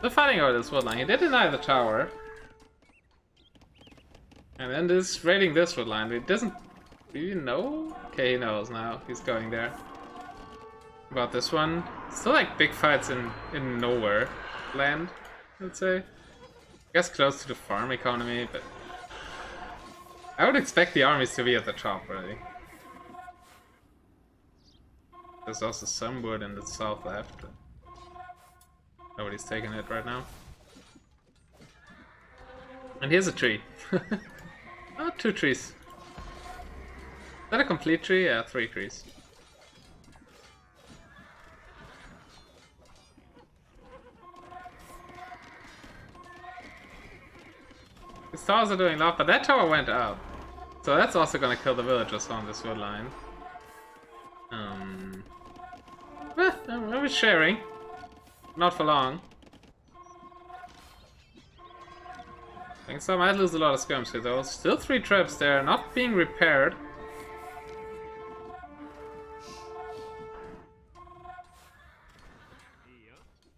They're fighting over this woodline. He did deny the tower. And then this raiding this woodline. He doesn't... Do you know? Okay, he knows now. He's going there. about this one. Still like big fights in nowhere land, I'd say. I guess close to the farm economy, but I would expect the armies to be at the top already. There's also some wood in the south left. Nobody's taking it right now. And here's a tree. Oh, 2 trees. Is that a complete tree? Yeah, 3 trees. These towers are doing a lot, but that tower went up. So that's also gonna kill the villagers on this wood line. I was sharing. Not for long. I think so. I might lose a lot of skirms here though. Still 3 traps there, not being repaired.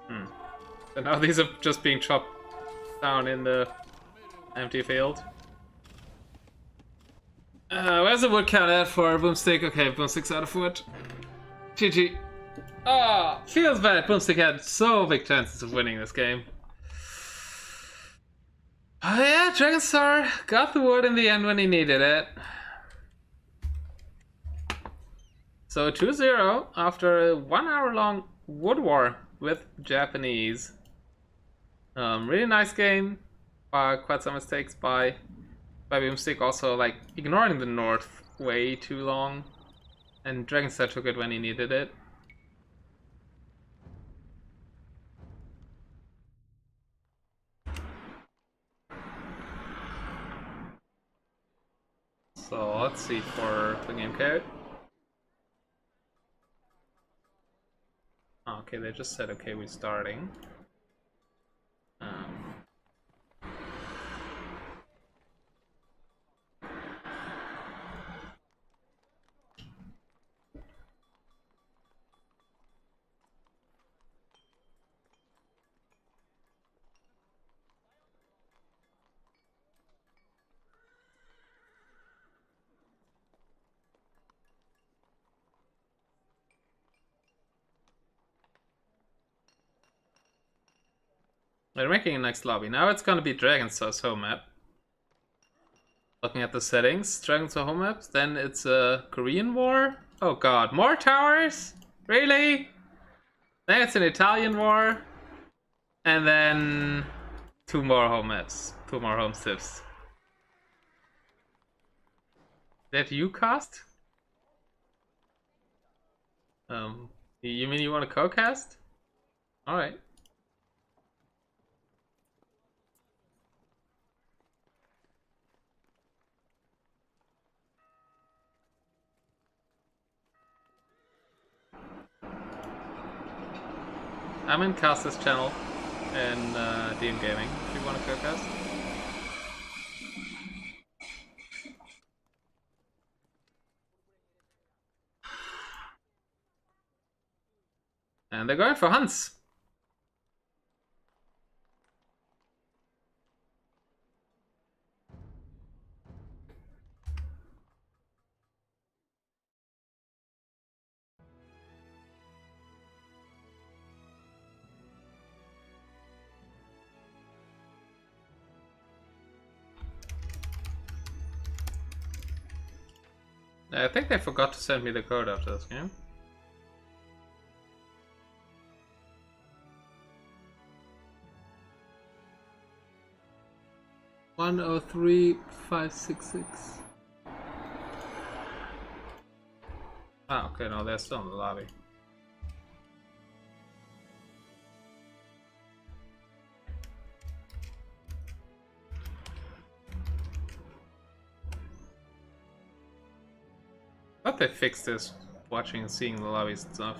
And now these are just being chopped down in the empty field. Where's the wood count at for bo0mstick? Okay, bo0mstick's out of wood. GG. Oh, feels bad. bo0mstick had so big chances of winning this game. Oh yeah, Dragonstar got the wood in the end when he needed it. So 2-0 after a 1 hour long wood war with Japanese. Really nice game. Quite some mistakes by bo0mstick, also like ignoring the north way too long. And Dragonstar took it when he needed it. So let's see for the game code. Oh, okay, they just said okay, we're starting. They're making a next lobby. Now it's gonna be Dragonstar's home map. Looking at the settings, Dragonstar home maps, then it's a Korean War. Oh god, more towers? Really? Then it's an Italian War. And then 2 more home maps. 2 more home civs. That you cast? You mean you want to co-cast? Alright. I'm in Casta's channel and DM Gaming if you want to co-cast. And they're going for hunts. I think they forgot to send me the code after this game. $103,566. Ah, okay, no, they're still in the lobby. I thought they fixed this, watching and seeing the lobbies and stuff.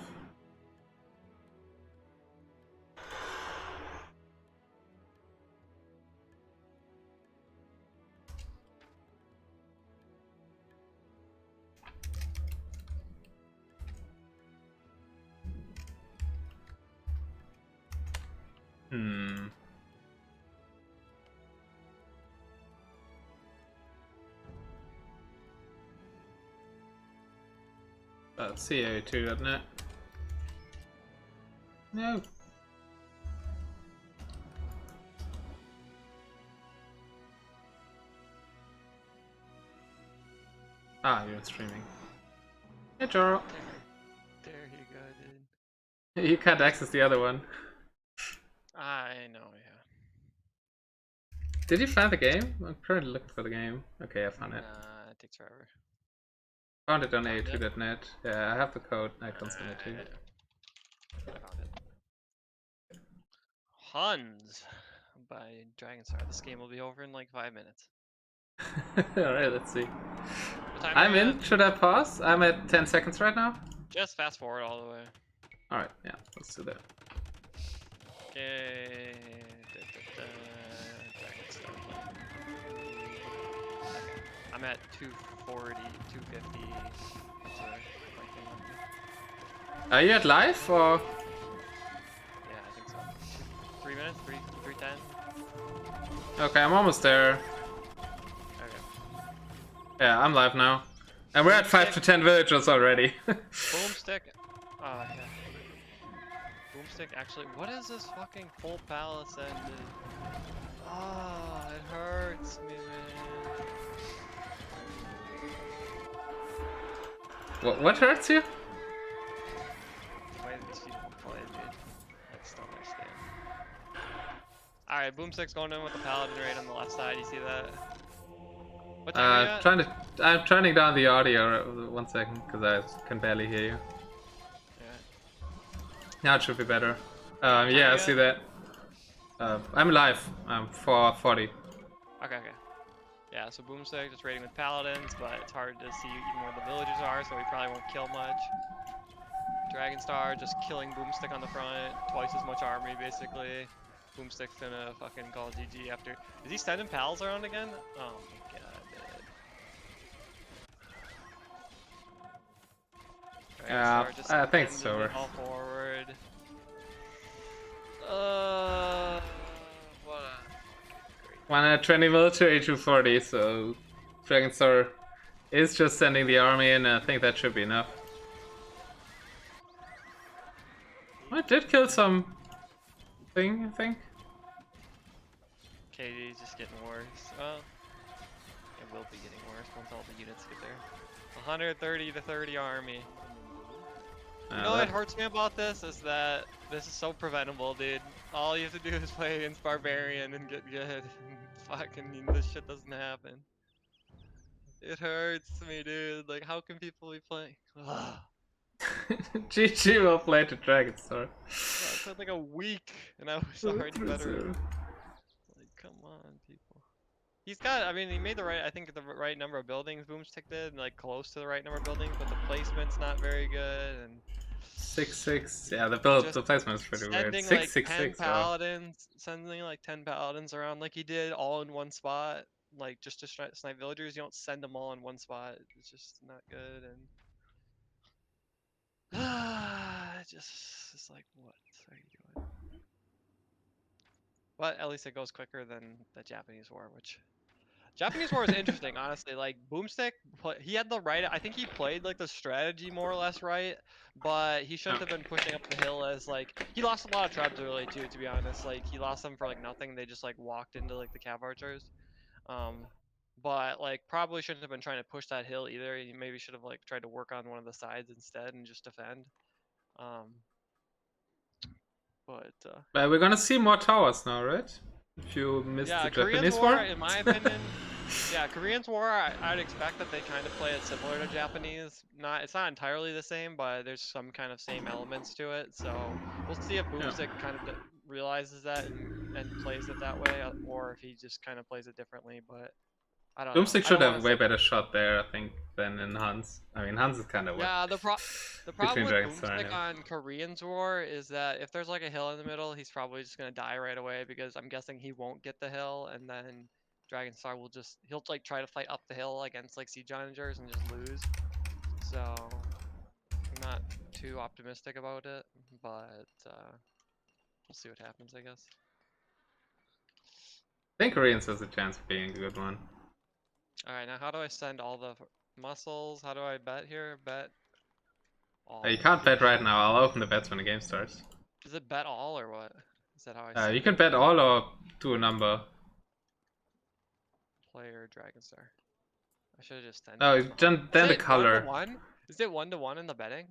That's CA2.net. No. Ah, you're streaming. Hey, Joro.
There you go, dude.
You can't access the other one.
I know, yeah.
Did you find the game? I'm currently looking for the game. Okay, I found it.
Nah, it takes forever.
Found it on
Found it?
a2.net. Yeah, I have the code. I can send it to you.
I found it. Huns by Dragonstar. This game will be over in like 5 minutes.
Alright, let's see.
What time are
I'm
you
in.
at?
Should I pause? I'm at 10 seconds right now.
Just fast forward all the way.
Alright, yeah, let's do that.
Okay. Dragonstar. Okay. I'm at 240, 250. That's where my thing went to.
Are you at live or?
Yeah, I think so. 3 minutes? 310?
Okay, I'm almost there.
Okay.
Yeah, I'm live now. And we're at 5 to 10 villagers already.
Boomstick. Yeah. Boomstick actually. What is this fucking full palace ended? Ah, it hurts me, man.
What hurts you?
The way these people play, dude. I just don't understand. Alright, Boomstick's going in with the paladin right on the left side. You see that? What time are you at?
I'm turning down the audio. 1 second, because I can barely hear you.
Yeah.
Now it should be better.
What time
Yeah,
are
I
you
see
at?
that. I'm live. I'm 440.
Okay. Yeah, so Boomstick just raiding with paladins, but it's hard to see even where the villagers are, so he probably won't kill much. Dragonstar just killing Boomstick on the front, twice as much army basically. Boomstick's gonna fucking call GG after. Is he sending pals around again? Oh my god, dude.
Yeah,
Dragonstar just
I think
sending
so.
it all forward. What a great.
120 military, 240, so Dragonstar is just sending the army in. I think that should be enough. I did kill some thing, I think.
KD's just getting worse. Well, it will be getting worse once all the units get there. 130 to 30 army. You know what hurts me about this is that this is so preventable, dude. All you have to do is play against Barbarian and get good. Fucking this shit doesn't happen. It hurts me, dude. Like, how can people be playing?
GG will play to Dragonstar.
Well, I played like a week and I was already better. Like, come on, people. He's got, I mean, he made the right, I think the right number of buildings, Boomstick did, and like close to the right number of buildings, but the placement's not very good, and
6-6. Yeah, the placement is pretty weird.
sending like 10
6-6-6. Wow.
paladins, sending like 10 paladins around like he did all in one spot, like just to snipe villagers. You don't send them all in one spot. It's just not good, and it's like, what are you doing? But at least it goes quicker than the Japanese war, which Japanese war is interesting, honestly. Like Boomstick, he had the right. I think he played like the strategy more or less right, but he shouldn't have been pushing up the hill as like he lost a lot of tribes early too. To be honest, like he lost them for like nothing. They just like walked into like the cav archers. Um, but like probably shouldn't have been trying to push that hill either. He maybe should have like tried to work on one of the sides instead and just defend. Um, but
But we're gonna see more towers now, right? If you missed
yeah,
the
Koreans
Japanese
war,
war.
in my opinion. Yeah, Koreans War, I'd expect that they kind of play it similar to Japanese. It's not entirely the same, but there's some kind of same elements to it. So we'll see if
Yeah.
Boomstick kind of realizes that and plays it that way, or if he just kind of plays it differently. But I don't know.
Doomstick
I
should
don't want
have a
to
way
say.
better shot there, I think, than in Hans. I mean, Hans is kind of what
Yeah, the problem
between
with
Dragonstar and
Boomstick
him.
on Koreans War is that if there's like a hill in the middle, he's probably just gonna die right away because I'm guessing he won't get the hill, and then Dragonstar will just he'll like try to fight up the hill against like siege onagers and just lose. So I'm not too optimistic about it, but we'll see what happens, I guess.
I think Koreans has a chance of being a good one.
All right, now how do I send all the muscles? How do I bet here? Bet
You
all.
can't bet right now. I'll open the bets when the game starts.
Is it bet all or what? Is that how I see
You
it?
can bet all or do a number.
Player Dragonstar. I should have just sent
Oh,
it.
then
Is
the
it 1 to
color.
1? Is it 1 to 1 in the betting?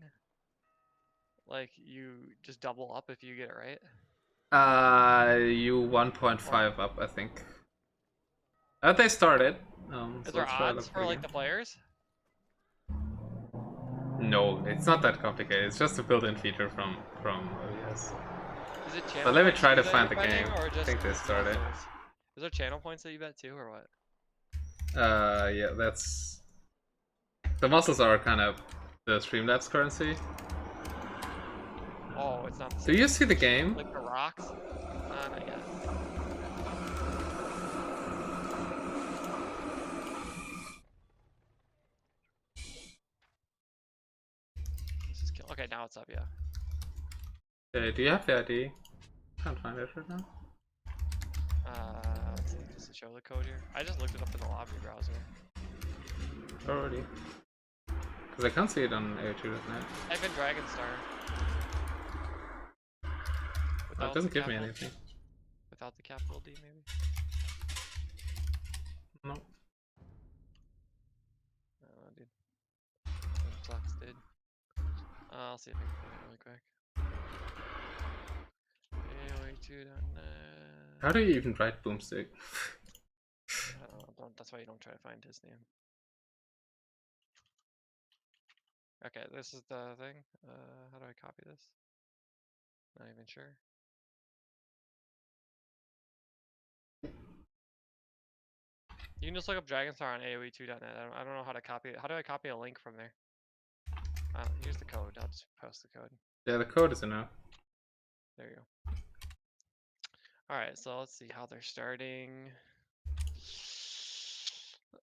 Like you just double up if you get it right?
You
Or
1.5 up, I think. They started.
is
So
there
let's try
odds
look
for like
again.
the players?
No, it's not that complicated. It's just a built-in feature from OBS.
Is it channel
But let me
points
try
too
to
that
find
you're
the
betting
game.
or
I
just
think they started.
muscles? Is there channel points that you bet too or what?
Yeah, that's the muscles are kind of the Streamlabs currency.
Oh, it's not the
Do
same.
you see the game?
Like the rocks? Not yet. This is kill. Okay, now it's up, yeah.
Do you have the ID? Can't find it right now.
Let's see, just to show the code here. I just looked it up in the lobby browser.
Already. Because I can't see it on AO2.net.
Type in Dragonstar.
Oh, it doesn't give me anything.
Without the capital D, maybe?
No.
Dude. That sucks, dude. I'll see if I can find it really quick. AOA2.net.
How do you even write bo0mstick?
That's why you don't try to find his name. Okay, this is the thing. How do I copy this? Not even sure. You can just look up Dragonstar on AOE2.net. I don't know how to copy it. How do I copy a link from there? Here's the code. I'll just post the code.
Yeah, the code is enough.
There you go. Alright, so let's see how they're starting.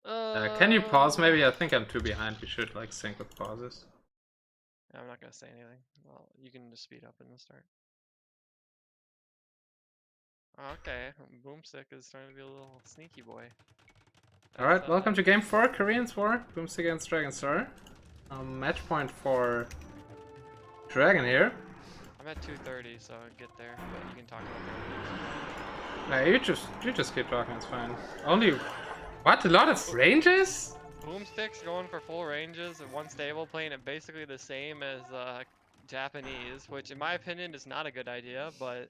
Can you pause maybe? I think I'm too behind. We should like sync with pauses.
I'm not gonna say anything. Well, you can just speed up in the start. Okay, bo0mstick is starting to be a little sneaky boy.
Alright, welcome to game 4, Koreans 4. bo0mstick against Dragonstar. Match point for Dragon here.
I'm at 2:30, so I get there, but you can talk about
Nah, you just keep talking, it's fine. Only what? A lot of ranges?
bo0mstick's going for full ranges and one stable, playing it basically the same as Japanese, which in my opinion is not a good idea, but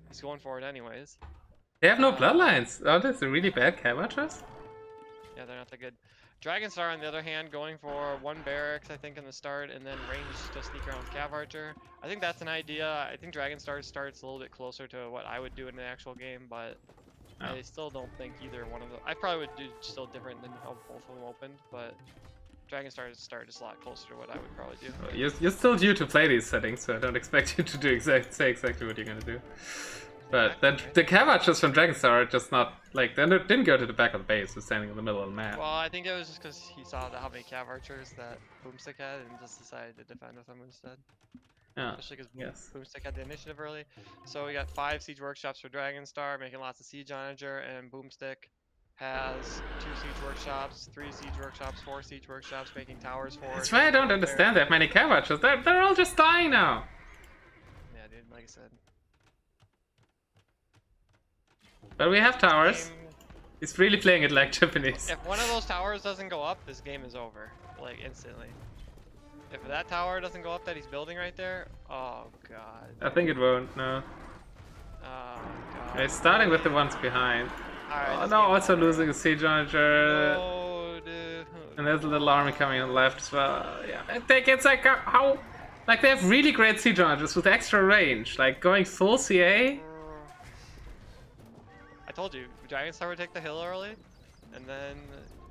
he's going for it anyways.
They have no bloodlines. Oh, that's a really bad cabbages?
Yeah, they're not that good. Dragonstar, on the other hand, going for one barracks, I think, in the start, and then range to sneak around with Cav Archer. I think that's an idea. I think Dragonstar starts a little bit closer to what I would do in the actual game, but I still don't think either one of them. I probably would do still different than how both of them opened, but Dragonstar's start is a lot closer to what I would probably do.
You're still due to play these settings, so I don't expect you to do say exactly what you're gonna do. But the cabbages from Dragonstar are just not like they didn't go to the back of the base. They're standing in the middle of the map.
Well, I think it was just because he saw how many Cav Archers that bo0mstick had and just decided to defend with them instead.
Yeah.
Especially because bo0mstick had the initiative early. So we got 5 siege workshops for Dragonstar, making lots of siege onager, and bo0mstick has 2 siege workshops, 3 siege workshops, 4 siege workshops, making towers for.
That's why I don't understand that many cabbages. They're all just dying now.
Yeah, dude. Like I said.
But we have towers. He's really playing it like Japanese.
If one of those towers doesn't go up, this game is over, like instantly. If that tower doesn't go up that he's building right there, oh god.
I think it won't, no.
Oh god.
Okay, starting with the ones behind.
Right,
oh no, also losing a siege onager.
No, dude.
And there's a little army coming on the left as well. Yeah, I think it's like how... Like they have really great siege onagers with extra range. Like going full CA.
I told you, Dragonstar would take the hill early, and then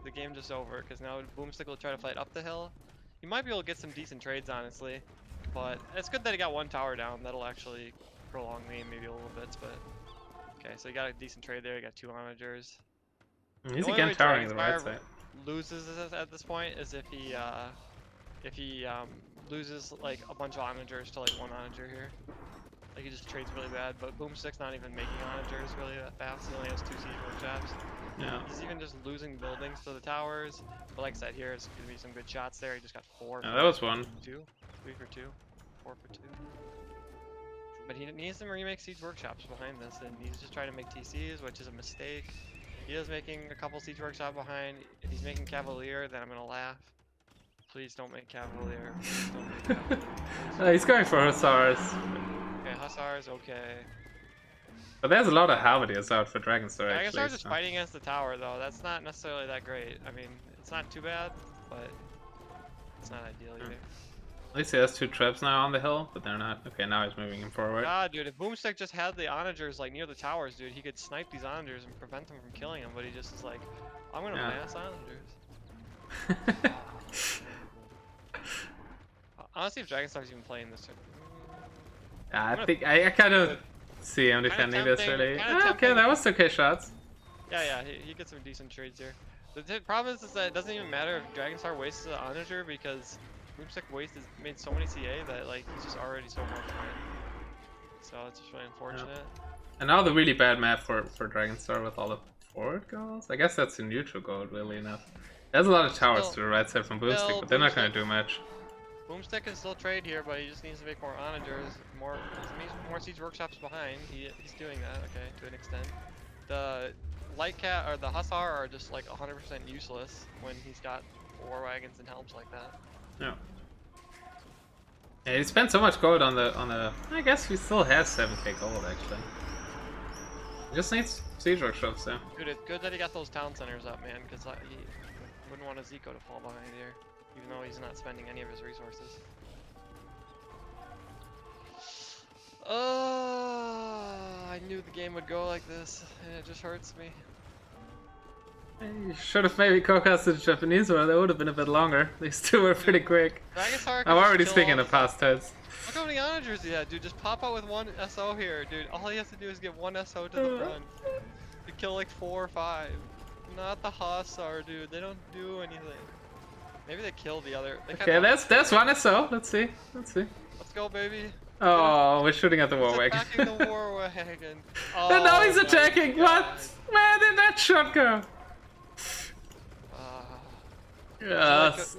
the game just over, because now bo0mstick will try to fight up the hill. He might be able to get some decent trades, honestly, but it's good that he got one tower down. That'll actually prolong the game maybe a little bit, but... Okay, so he got a decent trade there. He got 2 onagers.
He's again towering the right side.
Loses at this point is if he loses like a bunch of onagers to like 1 onager here. Like he just trades really bad, but bo0mstick's not even making onagers really that fast. He only has 2 siege workshops.
Yeah.
He's even just losing buildings to the towers. But like I said, here is gonna be some good shots there. He just got 4.
Yeah, that was 1.
2, 3 for 2, 4 for 2. But he needs to remake Siege Workshops behind this, and he's just trying to make TCs, which is a mistake. He is making a couple Siege Workshop behind. If he's making Cavalier, then I'm gonna laugh. Please don't make Cavalier. Please don't make Cavalier.
He's going for Hussars.
Okay, Hussars, okay.
But there's a lot of Halberdiers out for Dragonstar actually.
Dragonstar just fighting against the tower though. That's not necessarily that great. I mean, it's not too bad, but it's not ideal either.
At least he has 2 traps now on the hill, but they're not. Okay, now he's moving him forward.
God, dude, if bo0mstick just had the onagers like near the towers, dude, he could snipe these onagers and prevent them from killing him. But he just is like, I'm gonna mass onagers. Honestly, if Dragonstar's even playing this,
I think I kind of see him defending this really. Okay, that was okay shots.
Yeah, he gets some decent trades here. The problem is that it doesn't even matter if Dragonstar wastes an onager because bo0mstick made so many CA that like he's just already so far behind. So it's just really unfortunate.
Yeah. And now the really bad map for Dragonstar with all the forward goals. I guess that's a neutral goal, really enough. There's a lot of towers to the right side from bo0mstick, but they're not going to do much.
bo0mstick can still trade here, but he just needs to make more onagers, more Siege Workshops behind. He's doing that, okay, to an extent. The Light Cat or the Hussar are just like 100% useless when he's got war wagons and helms like that.
Yeah. Yeah, he spent so much gold on the. I guess he still has 7k gold actually. He just needs Siege Workshops there.
Dude, it's good that he got those town centers up, man, because he wouldn't want a Zico to fall behind here, even though he's not spending any of his resources. I knew the game would go like this, and it just hurts me.
You should have maybe co-casted the Japanese one, that would have been a bit longer. These two were pretty quick. I'm already speaking of past tense.
Look how many onagers he had, dude. Just pop out with one SO here, dude. All he has to do is get one SO to the front. To kill like 4 or 5. Not the Hussar, dude. They don't do anything. Maybe they kill the other.
Okay, that's one SO. Let's see. Let's
go, baby.
Oh, we're shooting at the war wagon.
Attacking the war wagon.
Oh, and now he's attacking. God. What? Where did that shot go? Yes.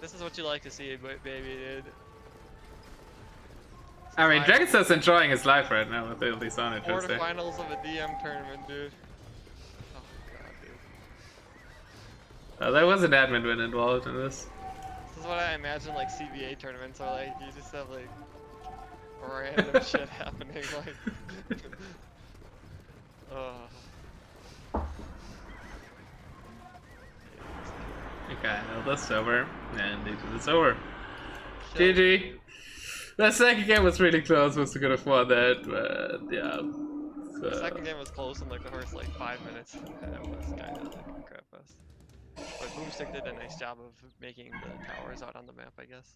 This is what you like to see, baby, dude.
I mean, Dragonstar's enjoying his life right now with all these onagers.
Quarterfinals of a DM tournament, dude. Oh god, dude.
There was an admin win involved in this.
This is what I imagine like CBA tournaments are like. You just have like random shit happening, like.
Okay, well, that's over. And it's over. GG. The second game was really close, was could have won that, but yeah.
The second game was close in like the first like 5 minutes. It was kind of like a crap fest. But bo0mstick did a nice job of making the towers out on the map, I guess.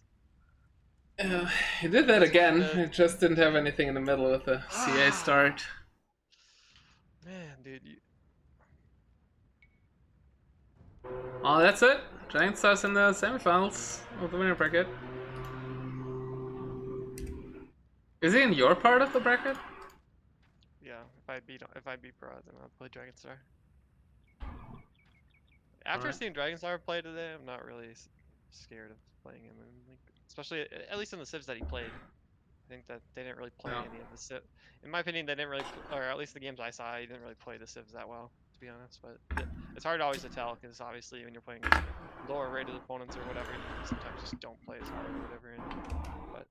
Yeah, he did that again. He just didn't have anything in the middle with the CA start.
Man, dude.
Oh, that's it. Dragonstar's in the semifinals of the winner bracket. Is he in your part of the bracket?
Yeah, if I beat Pro, then I'll play Dragonstar. After seeing Dragonstar play today, I'm not really scared of playing him, and like, especially at least in the civs that he played. I think that they didn't really play any of the civ. In my opinion, they didn't really, or at least the games I saw, he didn't really play the civs that well, to be honest. But it's hard always to tell because obviously when you're playing lower rated opponents or whatever, you sometimes just don't play as hard or whatever. But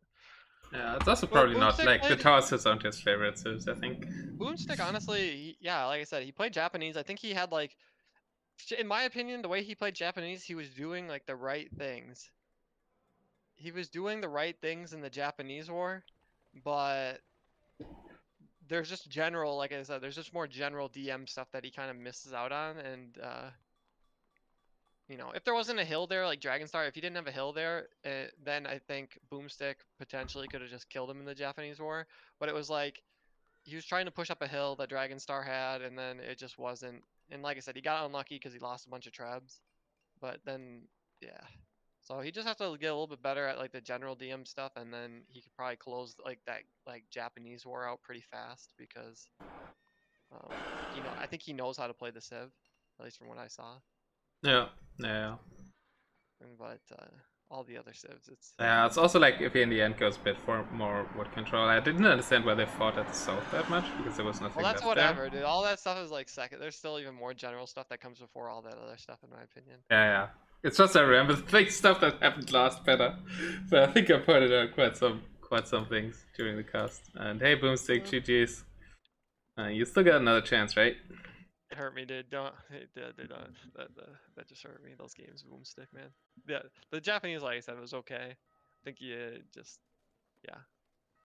yeah, it's also probably not like the towers aren't his favorite civs, I think.
bo0mstick, honestly, yeah, like I said, he played Japanese. I think he had like, in my opinion, the way he played Japanese, he was doing like the right things. He was doing the right things in the Japanese war, but there's just general, like I said, there's just more general DM stuff that he kind of misses out on. And you know, if there wasn't a hill there like Dragonstar, if he didn't have a hill there, then I think bo0mstick potentially could have just killed him in the Japanese war. But it was like he was trying to push up a hill that Dragonstar had, and then it just wasn't. And like I said, he got unlucky because he lost a bunch of trebs. But then, yeah. So he just has to get a little bit better at like the general DM stuff, and then he could probably close like that like Japanese war out pretty fast because, you know, I think he knows how to play the civ, at least from what I saw.
Yeah, yeah.
But all the other civs. It's
Yeah, it's also like if he in the end goes a bit for more wood control. I didn't understand why they fought at the south that much because there was nothing
well, that's
left there.
whatever, dude. All that stuff is like second. There's still even more general stuff that comes before all that other stuff, in my opinion.
Yeah, yeah. It's just I remember the big stuff that happened last better. So I think I pointed out quite some things during the cast. And hey, Boomstick, GG's. You still got another chance, right?
It hurt me, dude. Don't. It did not. That just hurt me. Those games, boomstick, man. Yeah, the Japanese, like I said, was okay. I think you just, yeah.